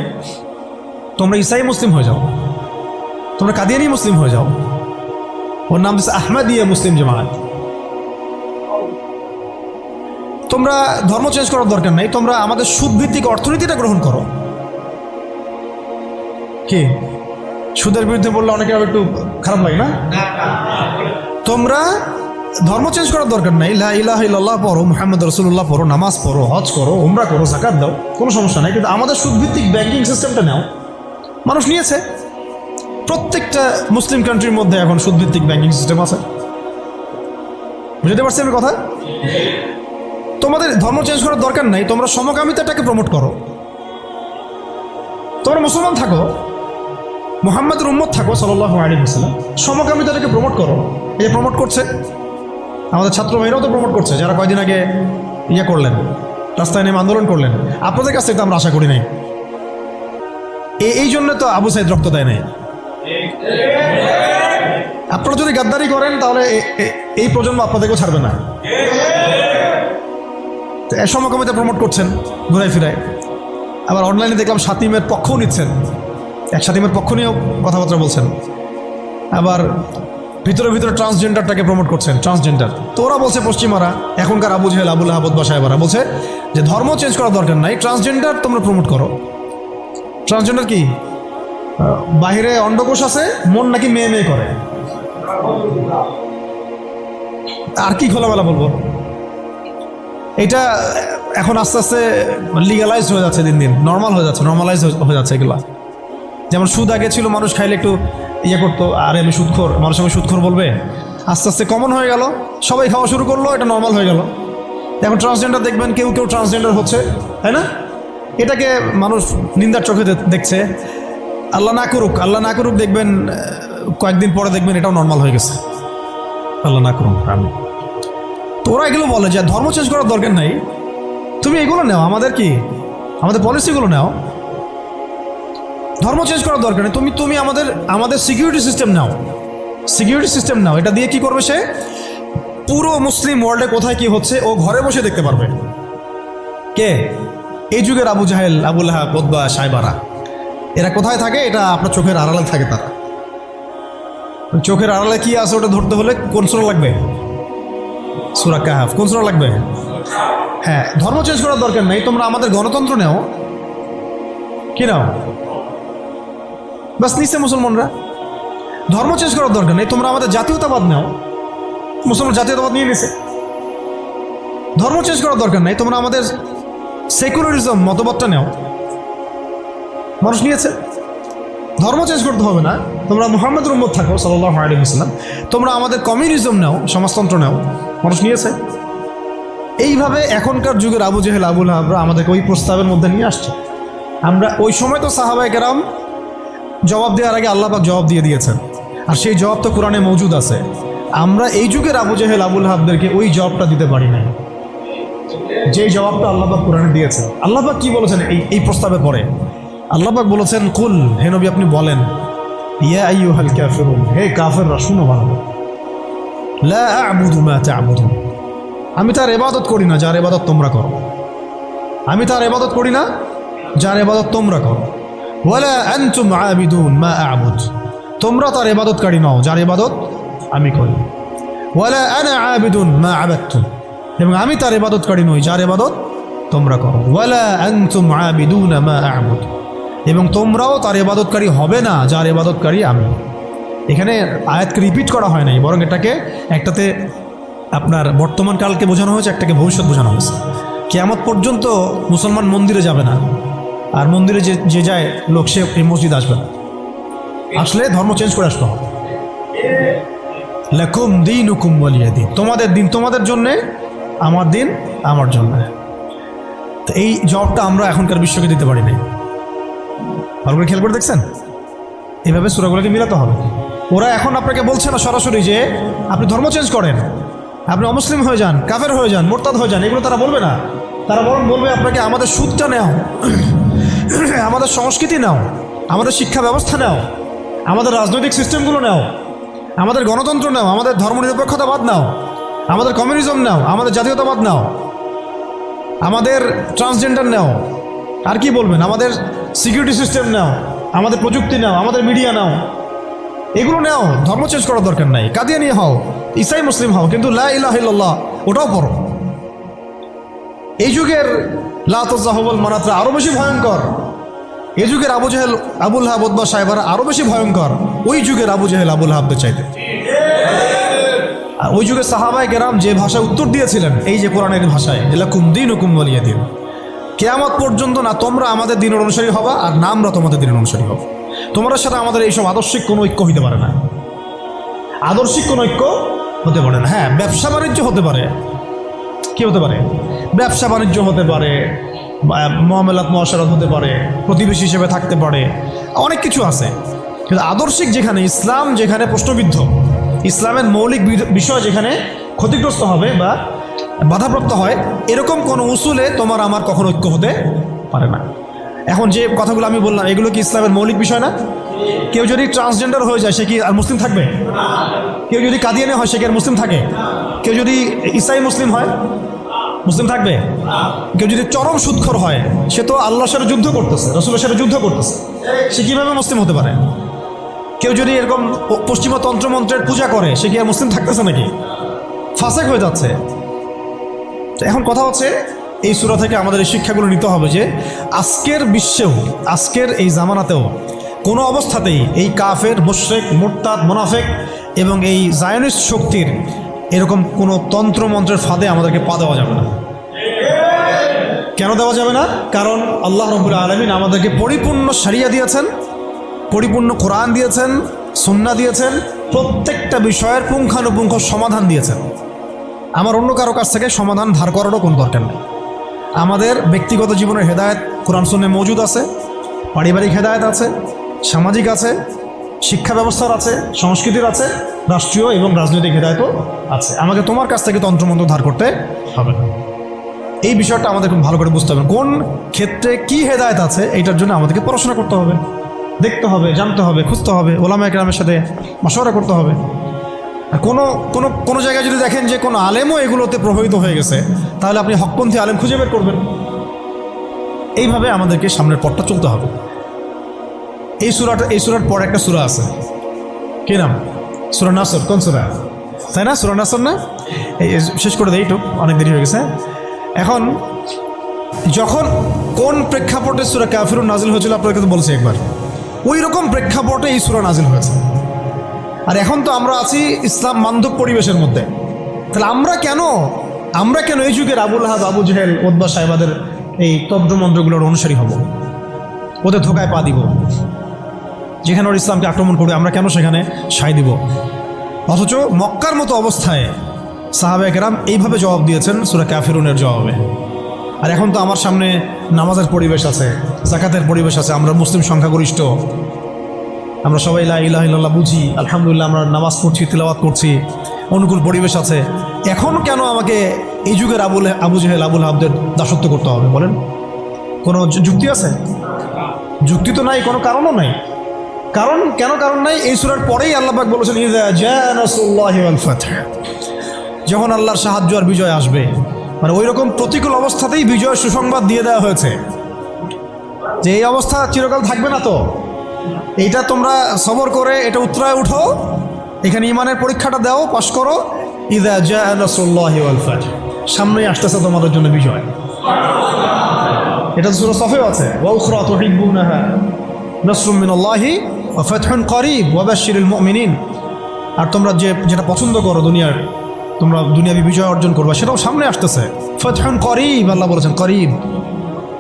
[SPEAKER 1] তোমরা ইসাই মুসলিম হয়ে যাও, তোমরা কাদিয়ানি মুসলিম হয়ে যাও। ওর নাম দিচ্ছে আহমদিয়া মুসলিম জামাত। তোমরা ধর্ম চেঞ্জ করার দরকার নাই, তোমরা আমাদের সুদভিত্তিক অর্থনীতিটা গ্রহণ করো। কি সুদের বিরুদ্ধে বললে অনেকে একটু খারাপ লাগে না? তোমরা ধর্ম চেঞ্জ করার দরকার নাই, লা ইলাহা ইল্লাল্লাহ পড়ো, মুহাম্মদ রাসূলুল্লাহ পড়ো, নামাজ পড়ো, হজ করো, উমরা করো, যাকাত দাও, কোনো সমস্যা নাই। কিন্তু আমাদের সুদভিত্তিক ব্যাংকিং সিস্টেমটা নাও। মানুষ নিয়েছে। প্রত্যেকটা মুসলিম কান্ট্রির মধ্যে এখন সুদভিত্তিক ব্যাংকিং সিস্টেম আছে। বুঝতে পারছি আমি কথা? তোমাদের ধর্ম চেঞ্জ করার দরকার নাই, তোমরা সমকামিতাটাকে প্রমোট করো। তোমরা মুসলমান থাকো, মুহাম্মদের উম্মত থাকো সাল্লাল্লাহু আলাইহি ওয়াসাল্লাম, সমকামিতাটাকে প্রমোট করো। এই যে প্রমোট করছে আমাদের ছাত্র ভাইরাও তো প্রমোট করছে, যারা কয়দিন আগে করলেন, রাস্তায় নেমে আন্দোলন করলেন। আপনাদের কাছ থেকে তো আমরা আশা করি নাই। এই জন্য তো আবু সাইদ রক্ত দেয় নাই। আপনারা যদি গাদ্দারি করেন তাহলে এই প্রজন্ম আপনাদেরকেও ছাড়বে না। সমকামিতা প্রমোট করছেন ঘুরাই ফিরায়। আবার অনলাইনে দেখলাম সাতিমের পক্ষও নিচ্ছেন, সাতিমের পক্ষ নিয়েও কথাবার্তা বলছেন। আবার ভিতরে ভিতরে ট্রান্সজেন্ডারটাকে প্রমোট করছেন, ট্রান্সজেন্ডার। তো ওরা বলছে, পশ্চিমারা, এখনকার আবু জাহেল, আবুল আহাব বা সাহেবারা বলছে যে ধর্ম চেঞ্জ করার দরকার নাই, ট্রান্সজেন্ডার তোমরা প্রমোট করো। ট্রান্সজেন্ডার কি? বাহিরে অন্ডকোষ আছে, মন নাকি মেয়ে মেয়ে করে। আর কি খোলামেলা বলবো? এটা এখন আস্তে আস্তে লিগালাইজড হয়ে যাচ্ছে, দিন দিন নর্মাল হয়ে যাচ্ছে, নর্মালাইজ হয়ে যাচ্ছে এগুলা। যেমন সুদ আগে ছিল, মানুষ খাইলে একটু করতো, আরে আমি সুদখোর, মানুষ আমি সুদখোর বলবে। আস্তে আস্তে কমন হয়ে গেল, সবাই খাওয়া শুরু করলো, এটা নর্মাল হয়ে গেল। এখন ট্রান্সজেন্ডার দেখবেন কেউ কেউ ট্রান্সজেন্ডার হচ্ছে, তাই না? এটাকে মানুষ নিন্দার চোখে দেখছে। আল্লাহ না করুক দেখবেন কয়েকদিন পরে দেখবেন এটাও নর্মাল হয়ে গেছে। আল্লাহ না করুক। তো ওরা এগুলো বলে যে ধর্ম চেঞ্জ করার দরকার নাই, তুমি এগুলো নাও, আমাদের পলিসিগুলো নাও। ধর্ম চেঞ্জ করার দরকার নেই, তুমি আমাদের সিকিউরিটি সিস্টেম নাও। এটা দিয়ে কি করবে সে? পুরো মুসলিম ওয়ার্ল্ডে কোথায় কি হচ্ছে ও ঘরে বসে দেখতে পারবে। কে? এই যুগের আবু জাহেল, আবুল আহাব, উতবা, সাইবারা, এরা কোথায় থাকে? এটা আপনার চোখের আড়ালে থাকে। তারা চোখের আড়ালে কি আছে ওটা ধরতে হলে কোন সূরা লাগবে? সূরা কাহফ। কোন সূরা লাগবে? হ্যাঁ। ধর্ম চেঞ্জ করার দরকার নাই, তোমরা আমাদের গণতন্ত্র নাও। কি নাও? বাস নিচ্ছে মুসলমানরা। ধর্ম চেঞ্জ করার দরকার নেই, তোমরা আমাদের জাতীয়তাবাদ নাও। মুসলমান জাতীয়তাবাদ নিয়ে নিছে। ধর্ম চেঞ্জ করার দরকার নাই, তোমরা আমাদের সেকুলারিজম মতবাদটা নাও। মানুষ নিয়েছে। ধর্ম চেঞ্জ করতে হবে না, তোমরা মুহাম্মদের উম্মত থাকো সাল্লাল্লাহু আলাইহি ওয়াসাল্লাম, তোমরা আমাদের কমিউনিজম নাও, সমাজতন্ত্র নাও। মানুষ নিয়েছে। এইভাবে এখনকার যুগের আবু জাহেল, আবুল আহাবরা আমাদেরকে ওই প্রস্তাবের মধ্যে নিয়ে আসছে। আমরা ওই সময় তো সাহাবায়ে কেরাম জবাব দেওয়ার আগে আল্লাহ পাক জবাব দিয়ে দিয়েছেন, আর সেই জবাব তো কোরআনে মওজুদ আছে। আমরা এই যুগের আবু জাহেল, আবুল আহাবদেরকে ওই জবাবটা দিতে পারি না, যেই জবাবটা আল্লাহ পাক কোরআনে দিয়েছেন। আল্লাহ পাক কি বলেছেন এই প্রস্তাবের পরে? আল্লাহ পাক বলেছেন, কুল, হে নবী আপনি বলেন, ইয়া আইয়ুহাল কাফিরুন, হে কাফেররা শুনো ভালো, লা আ'বুদু মা তা'বুদুন, আমি তার ইবাদত করি না যার ইবাদত তোমরা করো। আমি তার ইবাদত করি না যার ইবাদত তোমরা করো। ওয়ালা আনতুম আবিদুন মা আ'বুদ, তোমরা তার ইবাদতকারী নও যার ইবাদত আমি করি। ওয়ালা আনা আবিদুন মা আবাদতুম, এবং আমি তার ইবাদতকারী নই যার ইবাদত তোমরা করো। ওয়ালা আনতুম আবিদুন মা আ'বুদ, এবং তোমরাও তার ইবাদতকারী হবে না যার ইবাদতকারী আমি। এখানে আয়াতকে রিপিট করা হয় নাই, বরং এটাকে একটাতে আপনার বর্তমান কালকে বোঝানো হয়েছে, একটাকে ভবিষ্যৎ বোঝানো হয়েছে। কিয়ামত পর্যন্ত মুসলমান মন্দিরে যাবে না, আর মন্দিরে যে যায় লোক সে এই মসজিদ আসবে না, আসলে ধর্ম চেঞ্জ করে আসতে হবে। লাকুম দীনুকুম ওয়ালিয়া দীন, তোমাদের দিন তোমাদের জন্যে, আমার দিন আমার জন্য। তো এই জবাবটা আমরা এখনকার বিশ্বকে দিতে পারি নাই। ভালো করে খেয়াল করে দেখছেন, এইভাবে সূরাগুলোকে মিলাতে হবে। ওরা এখন আপনাকে বলছে না সরাসরি যে আপনি ধর্ম চেঞ্জ করেন, আপনি অমুসলিম হয়ে যান, কাফের হয়ে যান, মোরতাদ হয়ে যান, এগুলো তারা বলবে না। তারা বরং বলবে আপনাকে আমাদের সুদটা নেও, আমাদের সংস্কৃতি নাও, আমাদের শিক্ষা ব্যবস্থা নাও, আমাদের রাজনৈতিক সিস্টেমগুলো নাও, আমাদের গণতন্ত্র নাও, আমাদের ধর্মনিরপেক্ষতাবাদ নাও, আমাদের কমিউনিজম নাও, আমাদের জাতীয়তাবাদ নাও, আমাদের ট্রান্সজেন্ডার নাও, আর কি বলবেন, আমাদের সিকিউরিটি সিস্টেম নাও, আমাদের প্রযুক্তি নাও, আমাদের মিডিয়া নাও, এগুলো নাও। ধর্ম চেঞ্জ করার দরকার নাই। কাদিয়ানি হও, ইসাই মুসলিম হও, কিন্তু লা ইলাহা ইল্লাল্লাহ ওটাও পড়ো। এই যুগের লা তাযাহুল মানাতরা আরো বেশি ভয়ঙ্কর। এই যুগের আবু জেহেল, আবুল লাহাব, উতবা, সাইবারা আরো বেশি ভয়ঙ্কর ওই যুগের আবু জেহেল, আবুল লাহাবদের চাইতে। ওই যুগের সাহাবায়ে কেরাম যে ভাষায় উত্তর দিয়েছিলেন, এই যে কোরআনের ভাষায়, লাকুম দীনুকুম ওয়ালিয়া দীন, কিয়ামত পর্যন্ত না তোমরা আমাদের দিনের অনুসারী হবা, আর না আমরা তোমাদের দিনের অনুসারী হব। তোমাদের সাথে আমাদের এইসব আদর্শিক কোনো ঐক্য হইতে পারে না, আদর্শিক কোনো ঐক্য হতে পারে না। হ্যাঁ, ব্যবসা বাণিজ্য হতে পারে, কি হতে পারে, ব্যবসা বাণিজ্য হতে পারে, মুআমালাত মুআশারাত হতে পারে, প্রতিবেশী হিসেবে থাকতে পারে, অনেক কিছু আছে। কিন্তু আদর্শিক যেখানে, ইসলাম যেখানে প্রশ্নবিদ্ধ, ইসলামের মৌলিক বিষয় যেখানে ক্ষতিগ্রস্ত হবে বা বাধাপ্রাপ্ত হয়, এরকম কোনো উসুলে তোমার আমার কখনো ঐক্য হতে পারে না। এখন যে কথাগুলো আমি বললাম, এগুলো কি ইসলামের মৌলিক বিষয় না? কেউ যদি ট্রান্সজেন্ডার হয়ে যায়, সে কি আর মুসলিম থাকবে? কেউ যদি কাদিয়ানি হয়, সে কি আর মুসলিম থাকে? কেউ যদি ইসাই মুসলিম হয়, মুসলিম থাকবে? কেউ যদি চরম সুদখোর হয়, সে তো আল্লাহর সাথে যুদ্ধ করতেছে, রাসূলের সাথে যুদ্ধ করতেছে, সে কিভাবে মুসলিম হতে পারে? কেউ যদি এরকম পশ্চিমা তন্ত্রমন্ত্রের পূজা করে, সে কি আর মুসলিম থাকতেছে নাকি? ফাসেক হয়ে যাচ্ছে। তো এখন কথা হচ্ছে, এই সূরা থেকে আমাদের এই শিক্ষাগুলো নিতে হবে যে আজকের বিশ্বেও, আজকের এই জামানাতেও কোনো অবস্থাতেই এই কাফের, মুশরিক, মুরতাদ, মুনাফিক এবং এই জায়নিস্ট শক্তির এরকম কোনো তন্ত্রমন্ত্রের ফাঁদে আমাদেরকে পা দেওয়া যাবে না। কেন দেওয়া যাবে না? কারণ আল্লাহ রাব্বুল আলামিন আমাদেরকে পরিপূর্ণ শরিয়া দিয়েছেন, পরিপূর্ণ কোরআন দিয়েছেন, সুন্নাহ দিয়েছেন, প্রত্যেকটা বিষয়ের পুঙ্খানুপুঙ্খ সমাধান দিয়েছেন। আমার অন্য কারো কাছ থেকে সমাধান ধার করারও কোনো দরকার নেই। আমাদের ব্যক্তিগত জীবনের হেদায়েত কোরআন সুন্নাহে মওজুদ আছে, পারিবারিক হেদায়েত আছে, সামাজিক আছে, শিক্ষা ব্যবস্থার আছে, সংস্কৃতির আছে, রাষ্ট্রীয় এবং রাজনৈতিক হেদায়েতও আছে। আমাকে তোমার কাছ থেকে তন্ত্রমন্ত্র ধার করতে হবে না। এই বিষয়টা আমাদের খুব ভালো করে বুঝতে হবে। কোন ক্ষেত্রে কি হেদায়েত আছে, এইটার জন্য আমাদেরকে পড়াশোনা করতে হবে, দেখতে হবে, জানতে হবে, খুঁজতে হবে, ওলামায়ে কেরামের সাথে মাশওয়ারা করতে হবে। আর কোনো জায়গায় যদি দেখেন যে কোনো আলেমও এগুলোতে প্রভাবিত হয়ে গেছে, তাহলে আপনি হকপন্থী আলেম খুঁজে বের করবেন। এইভাবে আমাদেরকে সামনের পথটা চলতে হবে। এই সূরার পর একটা সূরা আছে, কি নাম? সূরা নাসর। কোন সূরা? তাই না? সূরা নাসর না? এই শেষ করে দেই, একটু অনেক দেরি হয়ে গেছে। এখন যখন কোন প্রেক্ষাপটে সূরা কাফিরুন নাজিল হয়েছিল আপনাকে তো বলছি একবার, ওই রকম প্রেক্ষাপটে এই সূরা নাজিল হয়েছে। আর এখন তো আমরা আছি ইসলাম বান্ধব পরিবেশের মধ্যে। তাহলে আমরা কেন এই যুগের আবুল লাহাব, আবু জেহেল, উতবা, সাইবাদের এই তন্ত্রমন্ত্রগুলোর অনুসারী হব, ওদের ধোকায় পা দিব? যেখানে ওর ইসলামকে আক্রমণ করবে, আমরা কেন সেখানে সায় দিব? অথচ মক্কার মতো অবস্থায় সাহাবায়ে কেরাম এইভাবে জবাব দিয়েছেন সূরা কাফিরুনের জবাবে। আর এখন তো আমার সামনে নামাজের পরিবেশ আছে, যাকাতের পরিবেশ আছে, আমরা মুসলিম সংখ্যাগরিষ্ঠ, আমরা সবাই লা ইলাহা ইল্লাল্লাহ বুঝি, আলহামদুলিল্লাহ আমরা নামাজ পড়ছি, তিলাওয়াত করছি, অনুকূল পরিবেশ আছে। এখন কেন আমাকে এই যুগের আবু জেহেল, আবুল লাহাবদের দাসত্ব করতে হবে বলেন? কোনো যুক্তি আছে? যুক্তি তো নাই, কোনো কারণও নাই। কারণ নাই। এই সূরার পরেই আল্লাহ পাক বলেছেন, ইযা জাআ নাসরুল্লাহি ওয়াল ফাতহ, যখন আল্লাহর সাহায্য আর বিজয় আসবে। মানে ওই রকম প্রতিকূল অবস্থাতেই বিজয়ের সুসংবাদ দিয়ে দেওয়া হয়েছে। যে এই অবস্থা চিরকাল থাকবে না, তো এইটা তোমরা সবর করে এটা উতরায় উঠো, এখানে ইমানের পরীক্ষাটা দাও, পাশ করো। ইযা জাআ নাসরুল্লাহি ওয়াল ফাতহ, সামনেই আসতেছে তোমাদের জন্য বিজয়। এটা সূরা সফেও আছে, ওয়া উখরা তুহিব্বুনাহা নাসরুম মিনাল্লাহি ওয়া ফাতহুন করিব ওয়া বাশশিরিল মুমিনিন। আর তোমরা যেটা পছন্দ করো দুনিয়ার, তোমরা দুনিয়াবি বিজয় অর্জন করবা, সেটাও সামনে আসতেছে। ফাতহুন করিব, আল্লাহ বলেছেন করিব,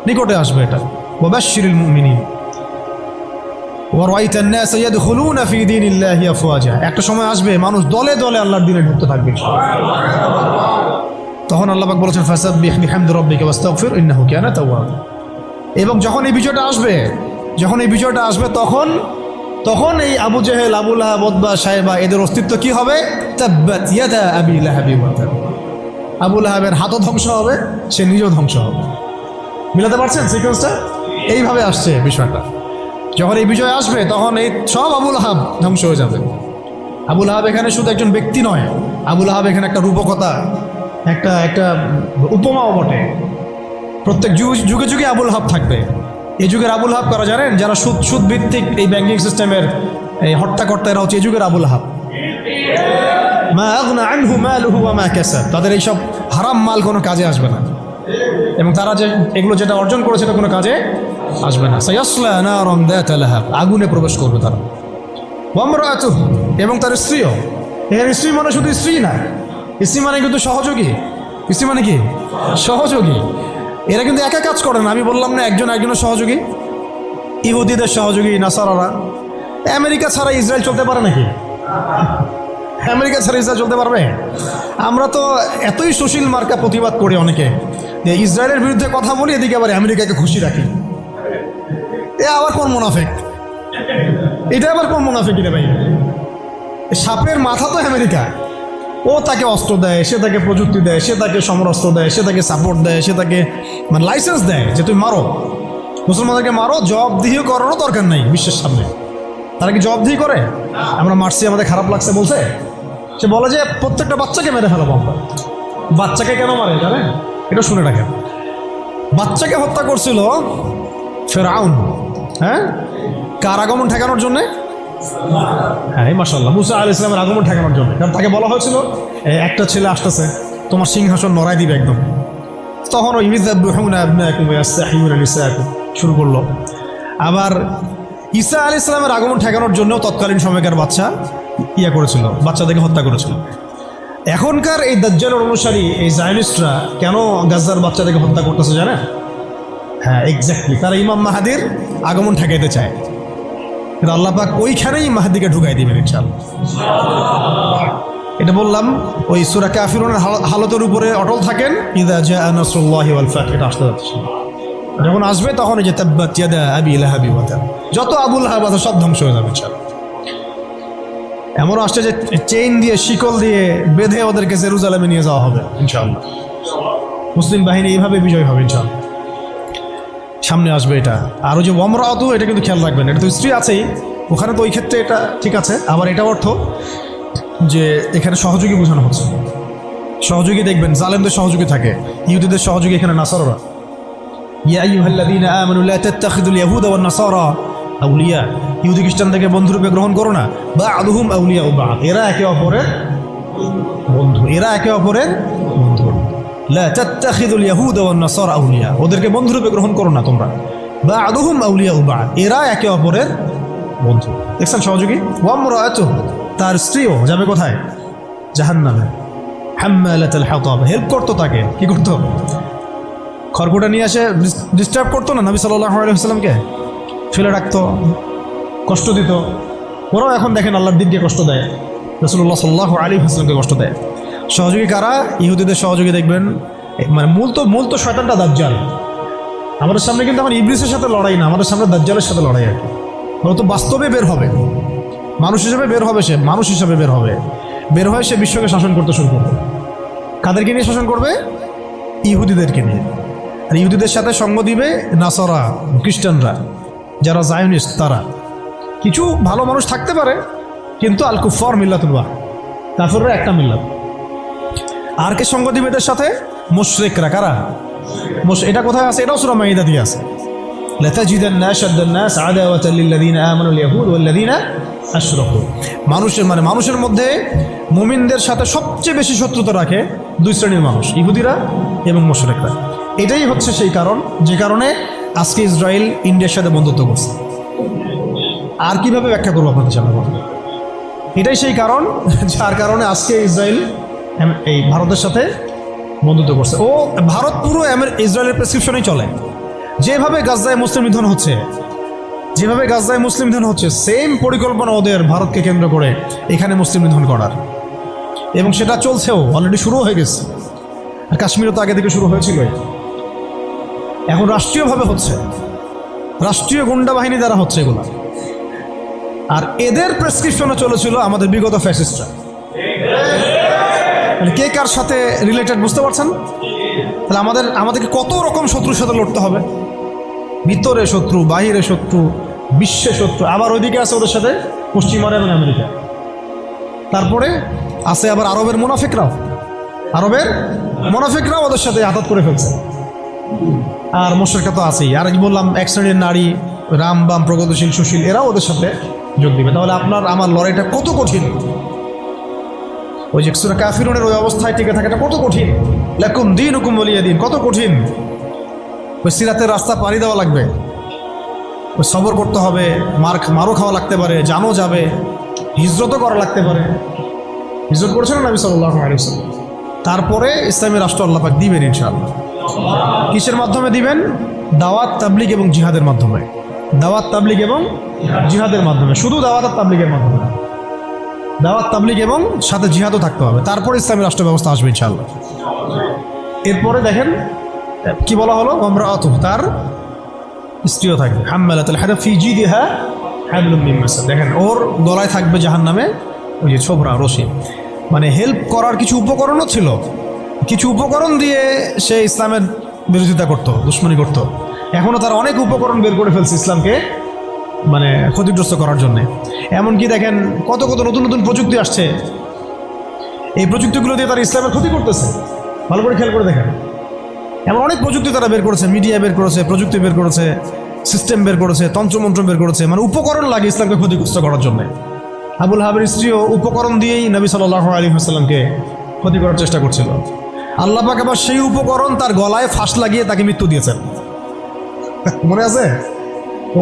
[SPEAKER 1] নিকটে আসবে এটা। ওয়া বাশশিরিল মুমিনিন ওয়া রাআইতান নাস ইয়াদখুলুনা ফি দীনিল্লাহি আফওয়াজা। একটা সময় আসবে মানুষ দলে দলে আল্লাহর দ্বীনে ঢুকতে থাকবে। তখন আল্লাহ পাক বলেছেন ফাসাব্বিহ বিহামদি রাব্বিকা ওয়াস্তাগফির ইন্নাহু কানা তাওয়াবা। এবং যখন এই বিজয়টা আসবে, তখন এই Abu Jahl, Abu Lahab, Utba, শায়বা এদের অস্তিত্ব কি হবে? তাব্বাত ইয়াদা আবি লাহাবি ওয়া তাব। আবু লাহাবের হাতও ধ্বংস হবে, সে নিজেও ধ্বংস হবে। মিলাতে পারছেন সিকোয়েন্সটা? এইভাবে আসছে বিষয়টা। যখন এই বিজয় আসবে তখন এই সব আবু লাহাব ধ্বংস হয়ে যাবে। আবু লাহাব এখানে শুধু একজন ব্যক্তি নয়, আবু লাহাব এখানে একটা রূপকথা, একটা উপমাও বটে। প্রত্যেক যুগে যুগে আবু লাহাব থাকবে। এই যুগের আবু লাহাব কারা জানেন? যারা সুদ ভিত্তিক এই ব্যাংকিং সিস্টেমের এই হর্তাকর্তা, এরা হচ্ছে এই যুগের আবু লাহাব। মা আগনা আনহু মালুহু ওয়া মা কাসাব। তাদের এইসব হারাম মাল কোনো কাজে আসবে না, এবং তারা এগুলো যেটা অর্জন করেছে সেটা কোনো কাজে আসবে না। সায়াসলা নারান যাতা লাহাব, আগুনে প্রবেশ করবে তারা। ওয়া ইমরাতুহু, এবং তার স্ত্রীও। এর স্ত্রী মানে শুধু স্ত্রী না, স্ত্রী মানে কিন্তু সহযোগী। স্ত্রী মানে কি? সহযোগী। এরা কিন্তু একা কাজ করে না। আমি বললাম না একজন একজনের সহযোগী। ইহুদিদের সহযোগী নাসারারা। আমেরিকা ছাড়া ইসরায়েল চলতে পারে নাকি? আমেরিকা ছাড়া ইসরায়েল চলতে পারবে? আমরা তো এতই সুশীল মার্কা প্রতিবাদ করি অনেকে, যে ইসরায়েলের বিরুদ্ধে কথা বলি, এদিকে আবার আমেরিকাকে খুশি রাখি। এ আবার কোন মুনাফিক? এটা আবার কোন মুনাফিক রে ভাই? সাপের মাথা তো আমেরিকা। ও তাকে অস্ত্র দেয়, সে তাকে প্রযুক্তি দেয়, সে তাকে সমরাস্ত্র দেয়, সে তাকে সাপোর্ট দেয়, সে তাকে মানে লাইসেন্স দেয় যে তুমি মারো, মুসলমানদেরকে মারো। জবাবদিহিও করারও দরকার নেই বিশ্বের সামনে। তারা কি জবাবদিহি করে? আমরা মারছি, আমাদের খারাপ লাগছে বলছে? সে বলে যে প্রত্যেকটা বাচ্চাকে মেরে ফেলাবো আমরা। বাচ্চাকে কেন মারে জানেন? এটা শুনে রাখেন। বাচ্চাকে হত্যা করছিল ফেরাউন, হ্যাঁ, কার আগমন ঠেকানোর জন্যে? হ্যাঁ, মাশাআল্লাহ, মুসা আলাইহিস সালামের আগমন ঠেকানোর জন্য। কারণ তাকে বলা হয়েছিল একটা ছেলে আসতেছে, তোমার সিংহাসন নড়াই দিবে একদম। তখন ওই ইযযাবহুনা আবনাকুম ওয়া ইয়াসতাহিয়ুনা নিসাআকুম শুরু করলো। আবার ঈসা আলাইহিস সালামের আগমন ঠেকানোর জন্য তৎকালীন সময়কার বাচ্চা করেছিল, বাচ্চাদেরকে হত্যা করেছিল। এখনকার এই দাজ্জালের অনুসারী এই জায়নিস্টরা কেন গাজার বাচ্চাদেরকে হত্যা করতেছে জানেন? হ্যাঁ, এক্স্যাক্টলি, তারা ইমাম মাহাদির আগমন ঠেকাইতে চায়। কিন্তু আল্লাহ পাক ওইখানেই মাহাদিকে ঢুকাই দিবেন ইনশাআল্লাহ। এটা বললাম, ওই সূরা কাফিরুনের হালতের উপরে অটল থাকেন। ইযা জাআ নাসরুল্লাহি ওয়াল ফাতহ, এটা আসতে যাচ্ছে। যখন আসবে তখন এই যে তাব্বাত ইয়াদা আবি লাহাবি ওয়া তাব, যত আবু লাহাব আছে সব ধ্বংস হয়ে যাবে ইনশাআল্লাহ। এমনও আসছে যে চেইন দিয়ে, শিকল দিয়ে বেঁধে ওদেরকে জেরুজালেমে নিয়ে যাওয়া হবে ইনশাআল্লাহ। মুসলিম বাহিনী এইভাবে বিজয় হবে ইনশাআল্লাহ। সামনে আসবে এটা। আর ওই যে ওয়ামরাতু, এটা কিন্তু খেয়াল রাখবেন, এটা তো স্ত্রী আছেই ওখানে, তো ওই ক্ষেত্রে এটা ঠিক আছে। আবার এটা অর্থ যে এখানে সহযোগী বোঝানো হচ্ছে। সহযোগী দেখবেন জালেমদের সহযোগী থাকে, ইহুদিদের সহযোগী এখানে নাসারারা। ইয়া আইয়ুহাল্লাযীনা আমানু লা তাত্তাখিযুল ইয়াহুদা ওয়ান নাসারা আউলিয়া, ইহুদি খ্রিস্টানদেরকে বন্ধুরূপে গ্রহণ করো না। বা'দুহুম আউলিয়াউ বা'দ, এরা একে অপরের বন্ধু, এরা একে অপরের বন্ধু। লা তাত্তাখিযুল ইয়াহুদা ওয়ান নাসারা আউলিয়া, ওদেরকে বন্ধুরূপে গ্রহণ করো না তোমরা। বা'দুহুম আউলিয়াউ বা'দ, এরা একে অপরের বন্ধু। দেখছেন সহযোগী? ওয়ামরাতুহু, তার স্ত্রীও যাবে কোথায়? জাহান্নামে। হাম্মালাতুল হাতাব, হেল্প করতো তাকে। কি করতো? খড়কুটা নিয়ে আসে ডিস্টার্ব করতো না নবী সাল্লাল্লাহু আলাইহি ওয়াসাল্লামকে, ফেলে রাখতো, কষ্ট দিত। ওরাও এখন দেখেন আল্লাহর দিনকে কষ্ট দেয়, রাসূলুল্লাহ সাল্লাল্লাহু আলাইহি ওয়াসাল্লামকে কষ্ট দেয়। সহযোগী কারা? ইহুদিদের সহযোগী দেখবেন, মানে মূল তো শয়তানটা দাজ্জাল। আমাদের সামনে কিন্তু এখন ইবলিসের সাথে লড়াই না, আমাদের সামনে দাজ্জালের সাথে লড়াই। আর কি, ও তো বাস্তবে বের হবে, মানুষ হিসেবে বের হবে, সে মানুষ হিসেবে বের হয়ে সে বিশ্বকে শাসন করতে শুরু করবে। কাদেরকে নিয়ে শাসন করবে? ইহুদিদেরকে নিয়ে। আর ইহুদিদের সাথে সঙ্গ দিবে নাসারা, খ্রিস্টানরা, যারা জায়নিস্ট। তারা কিছু ভালো মানুষ থাকতে পারে, কিন্তু আল কুফার মিল্লাতুল ওয়াহিদ, কাফিররা একটা মিল্লাত। আর কে সঙ্গ দিবে এদের সাথে? মুশরিকরা। কারা? এটা কোথায় আছে? এটাও সূরা মাইদা দিয়ে আছে। লাতাজিদান্না আশাদ্দান-নাস আদাওয়াতাল লিল্লাযীনা আমানুল ইয়াহুদ ওয়াল্লাযীনা আশরাকু। মানুষের মধ্যে মুমিনদের সাথে সবচেয়ে বেশি শত্রুতা রাখে দুই শ্রেণীর মানুষ, ইহুদিরা এবং মুশরিকরা। এটাই হচ্ছে সেই কারণ যে কারণে আজকে ইসরায়েল ইন্ডিয়ার সাথে বন্ধুত্ব করছে। আর কিভাবে ব্যাখ্যা করবো আপনাদের সামনে? এটাই সেই কারণ যার কারণে আজকে ইসরায়েল এই ভারতের সাথে বন্ধুত্ব করছে। ও ভারত পুরো ইসরায়েলের প্রেসক্রিপশনেই চলে। যেভাবে গাজায় মুসলিম নিধন হচ্ছে, সেম পরিকল্পনা ওদের ভারতকে কেন্দ্র করে এখানে মুসলিম নিধন করার, এবং সেটা চলছেও, অলরেডি শুরু হয়ে গেছে। আর কাশ্মীরও তো আগে থেকে শুরু হয়েছিল, এখন রাষ্ট্রীয়ভাবে হচ্ছে, রাষ্ট্রীয় গুন্ডা বাহিনী দ্বারা হচ্ছে এগুলো। আর এদের প্রেসক্রিপশনে চলেছিল আমাদের বিগত ফ্যাসিস্টরা। মানে কে কার সাথে রিলেটেড বুঝতে পারছেন? তাহলে আমাদেরকে কত রকম শত্রুর সাথে লড়তে হবে, ভিতরে শত্রু, বাহিরে শত্রু, বিশ্বে শত্রু, আবার ওইদিকে আছে ওদের সাথে পশ্চিমা এবং আমেরিকা। তারপরে আছে আবার আরবের মোনাফিকরাও ওদের সাথে আঘাত করে ফেলছে। আর মুশরিকরা তো আছেই। আর বললাম এক শ্রেণীর নারী, রাম বাম প্রগতিশীল সুশীল, এরাও ওদের সাথে যোগ দিবে। তাহলে আপনার আমার লড়াইটা কত কঠিন, ওই যে সূরা কাফিরুনের ওই অবস্থায় টিকে থাকাটা কত কঠিন। লাকুম দীনুকুম ওয়ালিয়া দীন, কত কঠিন। ওই সিরাতের রাস্তা পাড়ি দেওয়া লাগবে, ওই সবর করতে হবে, মারও খাওয়া লাগতে পারে, জানও যাবে, হিজরতও করা লাগতে পারে। হিজরত করেছেন নবী সাল্লাল্লাহু আলাইহি ওয়াসাল্লাম। তারপরে ইসলামী রাষ্ট্র আল্লাহ পাক দিবেন ইনশাআল্লাহ। কিসের মাধ্যমে দিবেন? দাওয়াত, তাবলীগ এবং জিহাদের মাধ্যমে। দাওয়াত, তাবলীগ এবং জিহাদের মাধ্যমে, শুধু দাওয়াত আর তাবলীগের মাধ্যমে না, দাওয়াত, তাবলীগ এবং সাথে জিহাদও থাকতে হবে। তারপরে ইসলামী রাষ্ট্র ব্যবস্থা আসবে ইনশাআল্লাহ। এরপরে দেখেন কি বলা হলো, ওমরাআতু, তার স্ত্রীও থাকবে, হাম্মালাতুল হাতাব ফি জিদিহা হাবলুম মিন মাসাদ। দেখেন ওর গলায় থাকবে জাহান্নামে ওই যে ছোবরা, রশি। মানে হেল্প করার কিছু উপকরণও ছিল, কিছু উপকরণ দিয়ে সে ইসলামের বিরোধিতা করতো, দুশ্মনী করতো। এখনও তারা অনেক উপকরণ বের করে ফেলছে ইসলামকে মানে ক্ষতিগ্রস্ত করার জন্যে। এমনকি দেখেন কত নতুন নতুন প্রযুক্তি আসছে, এই প্রযুক্তিগুলো দিয়ে তারা ইসলামের ক্ষতি করতেছে। ভালো করে খেয়াল করে দেখেন, এমন অনেক প্রযুক্তি তারা বের করেছে, মিডিয়া বের করেছে, প্রযুক্তি বের করেছে, সিস্টেম বের করেছে, তন্ত্রমন্ত্র বের করেছে, মানে উপকরণ লাগে ইসলামকে ক্ষতিগ্রস্ত করার জন্য। আবুল হাবের স্ত্রীও উপকরণ দিয়েই নবী সাল্লাল্লাহু আলাইহি ওয়াসাল্লামকে ক্ষতি করার চেষ্টা করছিল। আল্লাহ পাক আবার সেই উপকরণ তার গলায় ফাঁস লাগিয়ে তাকে মৃত্যু দিয়েছেন, মনে আছে?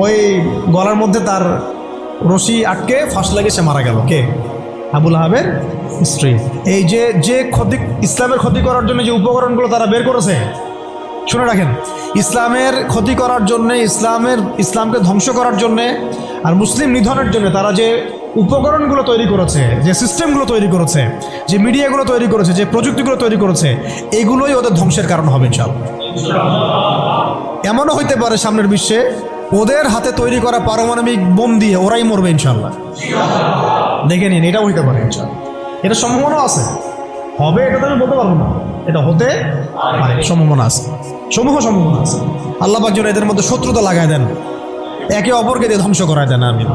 [SPEAKER 1] ওই গলার মধ্যে তার রশি আটকে ফাঁস লাগিয়ে সে মারা গেল। কে? আবুল হাবের স্ত্রী। এই যে ক্ষতি, ইসলামের ক্ষতি করার জন্য যে উপকরণগুলো তারা বের করেছে, শুনে রাখেন, ইসলামের ক্ষতি করার জন্যে, ইসলামকে ধ্বংস করার জন্যে আর মুসলিম নিধনের জন্য তারা যে উপকরণগুলো তৈরি করেছে, যে সিস্টেমগুলো তৈরি করেছে, যে মিডিয়াগুলো তৈরি করেছে, যে প্রযুক্তিগুলো তৈরি করেছে, এগুলোই ওদের ধ্বংসের কারণ হবে ইনশাআল্লাহ। এমনও হইতে পারে সামনের বিশ্বে ওদের হাতে তৈরি করা পারমাণবিক বোম দিয়ে ওরাই মরবে ইনশাআল্লাহ। দেখে নিন, এটাও হইতে পারে ইনশাআল্লাহ। এটা সম্ভাবনা আছে, হবে এটা তো আমি বলতে পারবো না, এটা হতে পারে, সম্ভাবনা আছে, সম্ভাবনা আছে। আল্লাহ পাক যেন এদের মধ্যে শত্রুতা লাগায় দেন, একে অপরকে দিয়ে ধ্বংস করায় দেন। আমি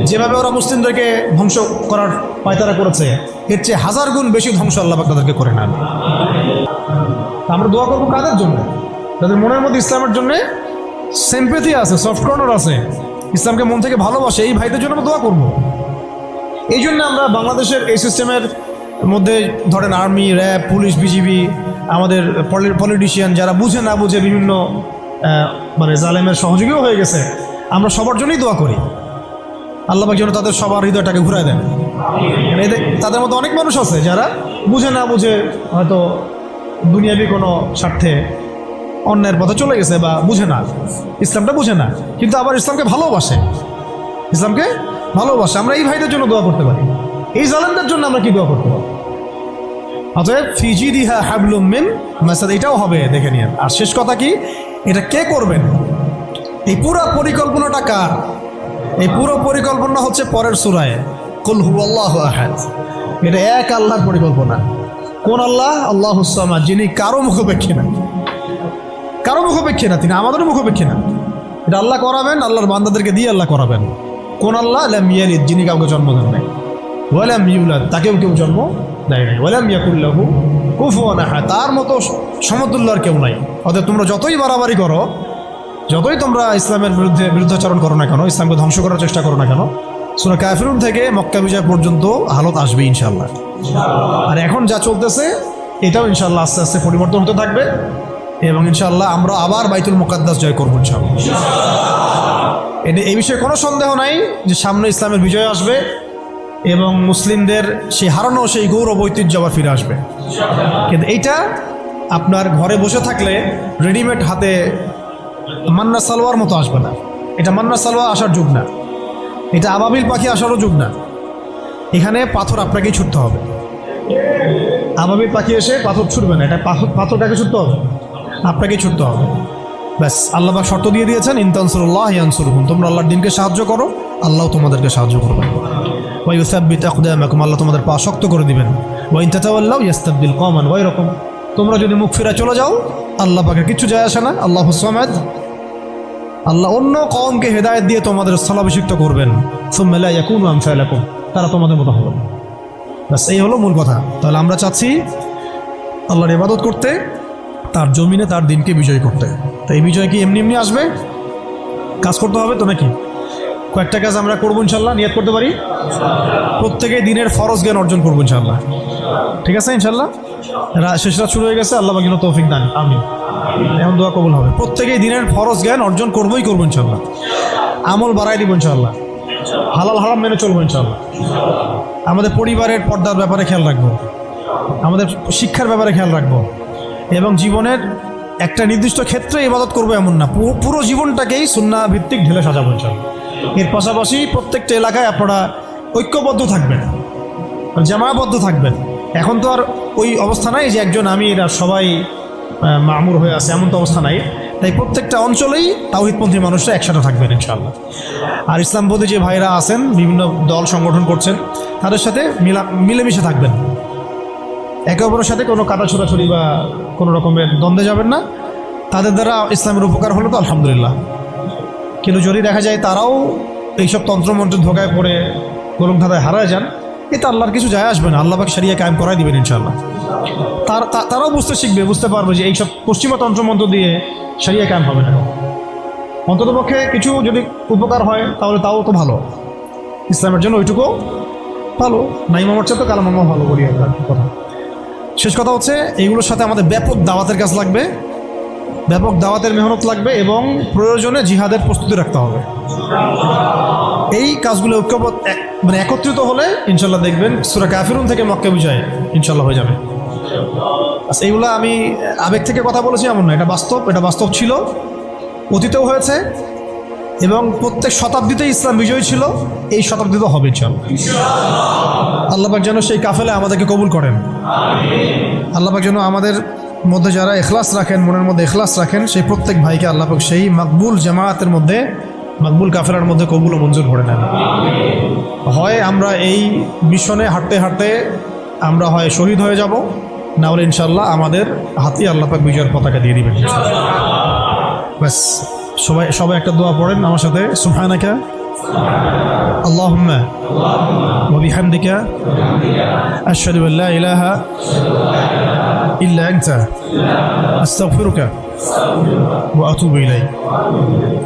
[SPEAKER 1] যেভাবে ওরা মুসলিমদেরকে ধ্বংস করার পায়তারা করেছে, এর চেয়ে 1000 গুণ বেশি ধ্বংস আল্লাহ পাক তাদেরকে করে নেন। আমরা দোয়া করবো কাদের জন্য? তাদের মনের মধ্যে ইসলামের জন্য সিম্প্যাথি আছে, সফট কর্নার আছে, ইসলামকে মন থেকে ভালোবাসে, এই ভাইদের জন্য আমরা দোয়া করবো। এই জন্য আমরা বাংলাদেশের এই সিস্টেমের মধ্যে ধরেন আর্মি, র্যাব, পুলিশ, বিজিবি, আমাদের পলিটিশিয়ান যারা বুঝে না বুঝে বিভিন্ন মানে জালেমের সহযোগীও হয়ে গেছে, আমরা সবার জন্যই দোয়া করি আল্লাহ পাক যেন তাদের সবার হৃদয়টাকে ঘুরায় দেন। তাদের মধ্যে অনেক মানুষ আছে যারা বুঝে না বুঝে হয়তো দুনিয়াবি কোনো স্বার্থে অন্যায়ের পথে চলে গেছে, বা বুঝে না, ইসলামটা বুঝে না, কিন্তু আবার ইসলামকে ভালোবাসে, আমরা এই ভাইদের জন্য দোয়া করতে পারি। এই জালেমদের জন্য আমরা কি দোয়া করতে পারি? অতএব ফি জিদিহা হাবলুম মিন মাসাদ, এটাও হবে, দেখে নিন। আর শেষ কথা কি, এটা কে করবেন? এই পুরো পরিকল্পনাটা কার? এই পুরো পরিকল্পনা হচ্ছে পরের সূরায় কুল হুয়াল্লাহু আহাদ। এটা এক আল্লাহর পরিকল্পনা। কোন আল্লাহ? আল্লাহুস সামাদ, যিনি কারো মুখাপেক্ষী না, তিনি আমাদের মুখাপেক্ষী না। এটা আল্লাহ করাবেন, আল্লাহর বান্দাদেরকে দিয়ে আল্লাহ করাবেন। কোন আল্লাহ? লাম ইয়ালিদ, যিনি কাউকে জন্ম দেন নাই, ওয়া লাম ইউলাদ, তাকেও কেউ জন্ম দেয় নাই, ওয়া লাম ইয়াকুল লাহু কুফুয়ান আহাদ, তার মতো সমতুল্য আর কেউ নাই। অতএব তোমরা যতই বাড়াবাড়ি করো, যতই তোমরা ইসলামের বিরুদ্ধাচরণ করো না কেন, ইসলামকে ধ্বংস করার চেষ্টা করো না কেন, সূরা কাফিরুন থেকে মক্কা বিজয় পর্যন্ত হালত আসবে ইনশাআল্লাহ। আর এখন যা চলতেছে এটাও ইনশাআল্লাহ আস্তে আস্তে পরিবর্তন হতে থাকবে এবং ইনশাআল্লাহ আমরা আবার বাইতুল মুকাদ্দাস জয় করবো ইনশাআল্লাহ। এই বিষয়ে কোনো সন্দেহ নাই যে সামনে ইসলামের বিজয় আসবে এবং মুসলিমদের সেই হারানো সেই গৌরব ঐতিহ্য আবার ফিরে আসবে। কিন্তু এইটা আপনার ঘরে বসে থাকলে রেডিমেড হাতে মান্না সালোয়ার মতো আসবে না। এটা মান্না সালোয়ার আসার যুগ না, এটা আবাবিল পাখি আসারও যুগ না। এখানে পাথর আপনাকেই ছুটতে হবে। আবাবিল পাখি এসে পাথর ছুটবে না, এটা পাথরটাকে ছুটতে হবে, আপনাকেই ছুটতে হবে। ব্যাস, আল্লাহ পাক শর্ত দিয়ে দিয়েছেন, ইন তানসুরুল্লাহ ইয়ানসুরকুম, তোমরা আল্লাহর দিনকে সাহায্য করো, আল্লাহ তোমাদেরকে সাহায্য করবেন। ওয়া ইউসাব্বিত আকদামাকুম, আল্লাহ তোমাদের পা শক্ত করে দিবেন। ওয়া ইন তাতাওয়াল্লাউ ইস্তাবদিল কওমান গায়রাকুম, তোমরা যদি মুখ ফিরে চলে যাও আল্লাহ পাকের কিচ্ছু যায় আসে না। আল্লাহুস সামাদ, আল্লাহ অন্য কওমকে হেদায়েত দিয়ে তোমাদের স্থলাভিষিক্ত করবেন। সুম্মা লা ইয়াকুনু আমসালাকুম, তারা তোমাদের মতো হবে না। ব্যাস, এই হলো মূল কথা। তাহলে আমরা চাচ্ছি আল্লাহর ইবাদত করতে, তার জমিনে তার দিনকে বিজয় করতে। তো এই বিজয় কি এমনি এমনি আসবে? কাজ করতে হবে তো নাকি? কয়েকটা কাজ আমরা করবো ইনশাল্লাহ, নিয়ত করতে পারি। প্রত্যেকে দিনের ফরজ জ্ঞান অর্জন করবো ইনশাল্লাহ, ঠিক আছে ইনশাল্লাহ। শেষ রাত শুরু হয়ে গেছে, আল্লাহ পাক যেন তৌফিক দান, আমিন। এখন দোয়া কবুল হবে। প্রত্যেকেই দিনের ফরজ জ্ঞান অর্জন করবোই করবো ইনশাল্লাহ। আমল বাড়াই দিব ইনশাল্লাহ, হালাল হারাম মেনে চলবো ইনশাল্লাহ। আমাদের পরিবারের পর্দার ব্যাপারে খেয়াল রাখবো, আমাদের শিক্ষার ব্যাপারে খেয়াল রাখবো এবং জীবনের একটা নির্দিষ্ট ক্ষেত্রে ইবাদত করবো এমন না, পুরো জীবনটাকেই সুন্নাহ ভিত্তিক ঢেলে সাজাবো ইনশাল্লাহ। এর পাশাপাশি প্রত্যেকটা এলাকায় আপনারা ঐক্যবদ্ধ থাকবেন, জামায়াবদ্ধ থাকবেন। এখন তো আর ওই অবস্থা নাই যে একজন আমির আর সবাই মামুর হয়ে আছে, এমন তো অবস্থা নাই। তাই প্রত্যেকটা অঞ্চলেই তাওহীদপন্থী মানুষরা একসাথে থাকবেন ইনশাআল্লাহ। আর ইসলামপন্থী যে ভাইরা আছেন, বিভিন্ন দল সংগঠন করছেন, তাদের সাথে মিলেমিশে থাকবেন। একে অপরের সাথে কোনো কাটা ছোড়াছড়ি বা কোনো রকমের দ্বন্দ্বে যাবেন না। তাদের দ্বারা ইসলামের উপকার হলো তো আলহামদুলিল্লাহ, কিন্তু যদি দেখা যায় তারাও এইসব তন্ত্রমন্ত্রের ধোকায় পড়ে গোলক ধাঁধায় হারায় যান, এতে আল্লাহর কিছু যায় আসবে না। আল্লাহ পাক শরিয়া কায়েম করাই দিবেন ইনশাআল্লাহ। তারাও বুঝতে শিখবে, বুঝতে পারবে যে এইসব পশ্চিমা তন্ত্রমন্ত্র দিয়ে শরিয়া কায়েম হবে না। অন্ততপক্ষে কিছু যদি উপকার হয় তাহলে তাও তো ভালো, ইসলামের জন্য ওইটুকু ভালো। নাইম আমার চেয়ে তো কালাম আমার ভালো বলি কথা। শেষ কথা হচ্ছে, এইগুলোর সাথে আমাদের ব্যাপক দাওয়াতের কাজ লাগবে, ব্যাপক দাওয়াতের মেহনত লাগবে এবং প্রয়োজনে জিহাদের প্রস্তুতি রাখতে হবে। এই কাজগুলো একত্রিত হলে ইনশাল্লাহ দেখবেন সূরা কাফিরুন থেকে মক্কা বিজয় ইনশাল্লাহ হয়ে যাবে। আচ্ছা, এইগুলো আমি আবেগ থেকে কথা বলেছি এমন না, এটা বাস্তব ছিল, অতীতেও হয়েছে এবং প্রত্যেক শতাব্দীতে ইসলাম বিজয়ী ছিল, এই শতাব্দীতেও হবে ইনশাআল্লাহ। আল্লাহ পাক যেন সেই কাফেলা আমাদেরকে কবুল করেন। আল্লাহ পাক যেন আমাদের মধ্যে যারা ইখলাস রাখেন, মনের মধ্যে ইখলাস রাখেন, সেই প্রত্যেক ভাইকে আল্লাহ পাক সেই মাকবুল জামায়াতের মধ্যে, মাকবুল কাফেলার মধ্যে কবুল ও মঞ্জুর করে নেন। হয় আমরা এই মিশনে হাঁটতে হাঁটতে আমরা হয় শহীদ হয়ে যাব, না হলে ইনশাআল্লাহ আমাদের হাতে আল্লাহ পাক বিজয়ের পতাকা দিয়ে দিবেন। ব্যাস, সবাই একটা দোয়া পড়েন আমার সাথে। সুবহানাকা আল্লাহুম্মা ওয়া বিহামদিকা আশহাদু আল লা ইলাহা ইল্লা আনতা আস্তাগফিরুকা ওয়া আতুবু ইলাইক।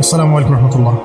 [SPEAKER 1] আসসালামু আলাইকুম ওয়া রাহমাতুল্লাহ।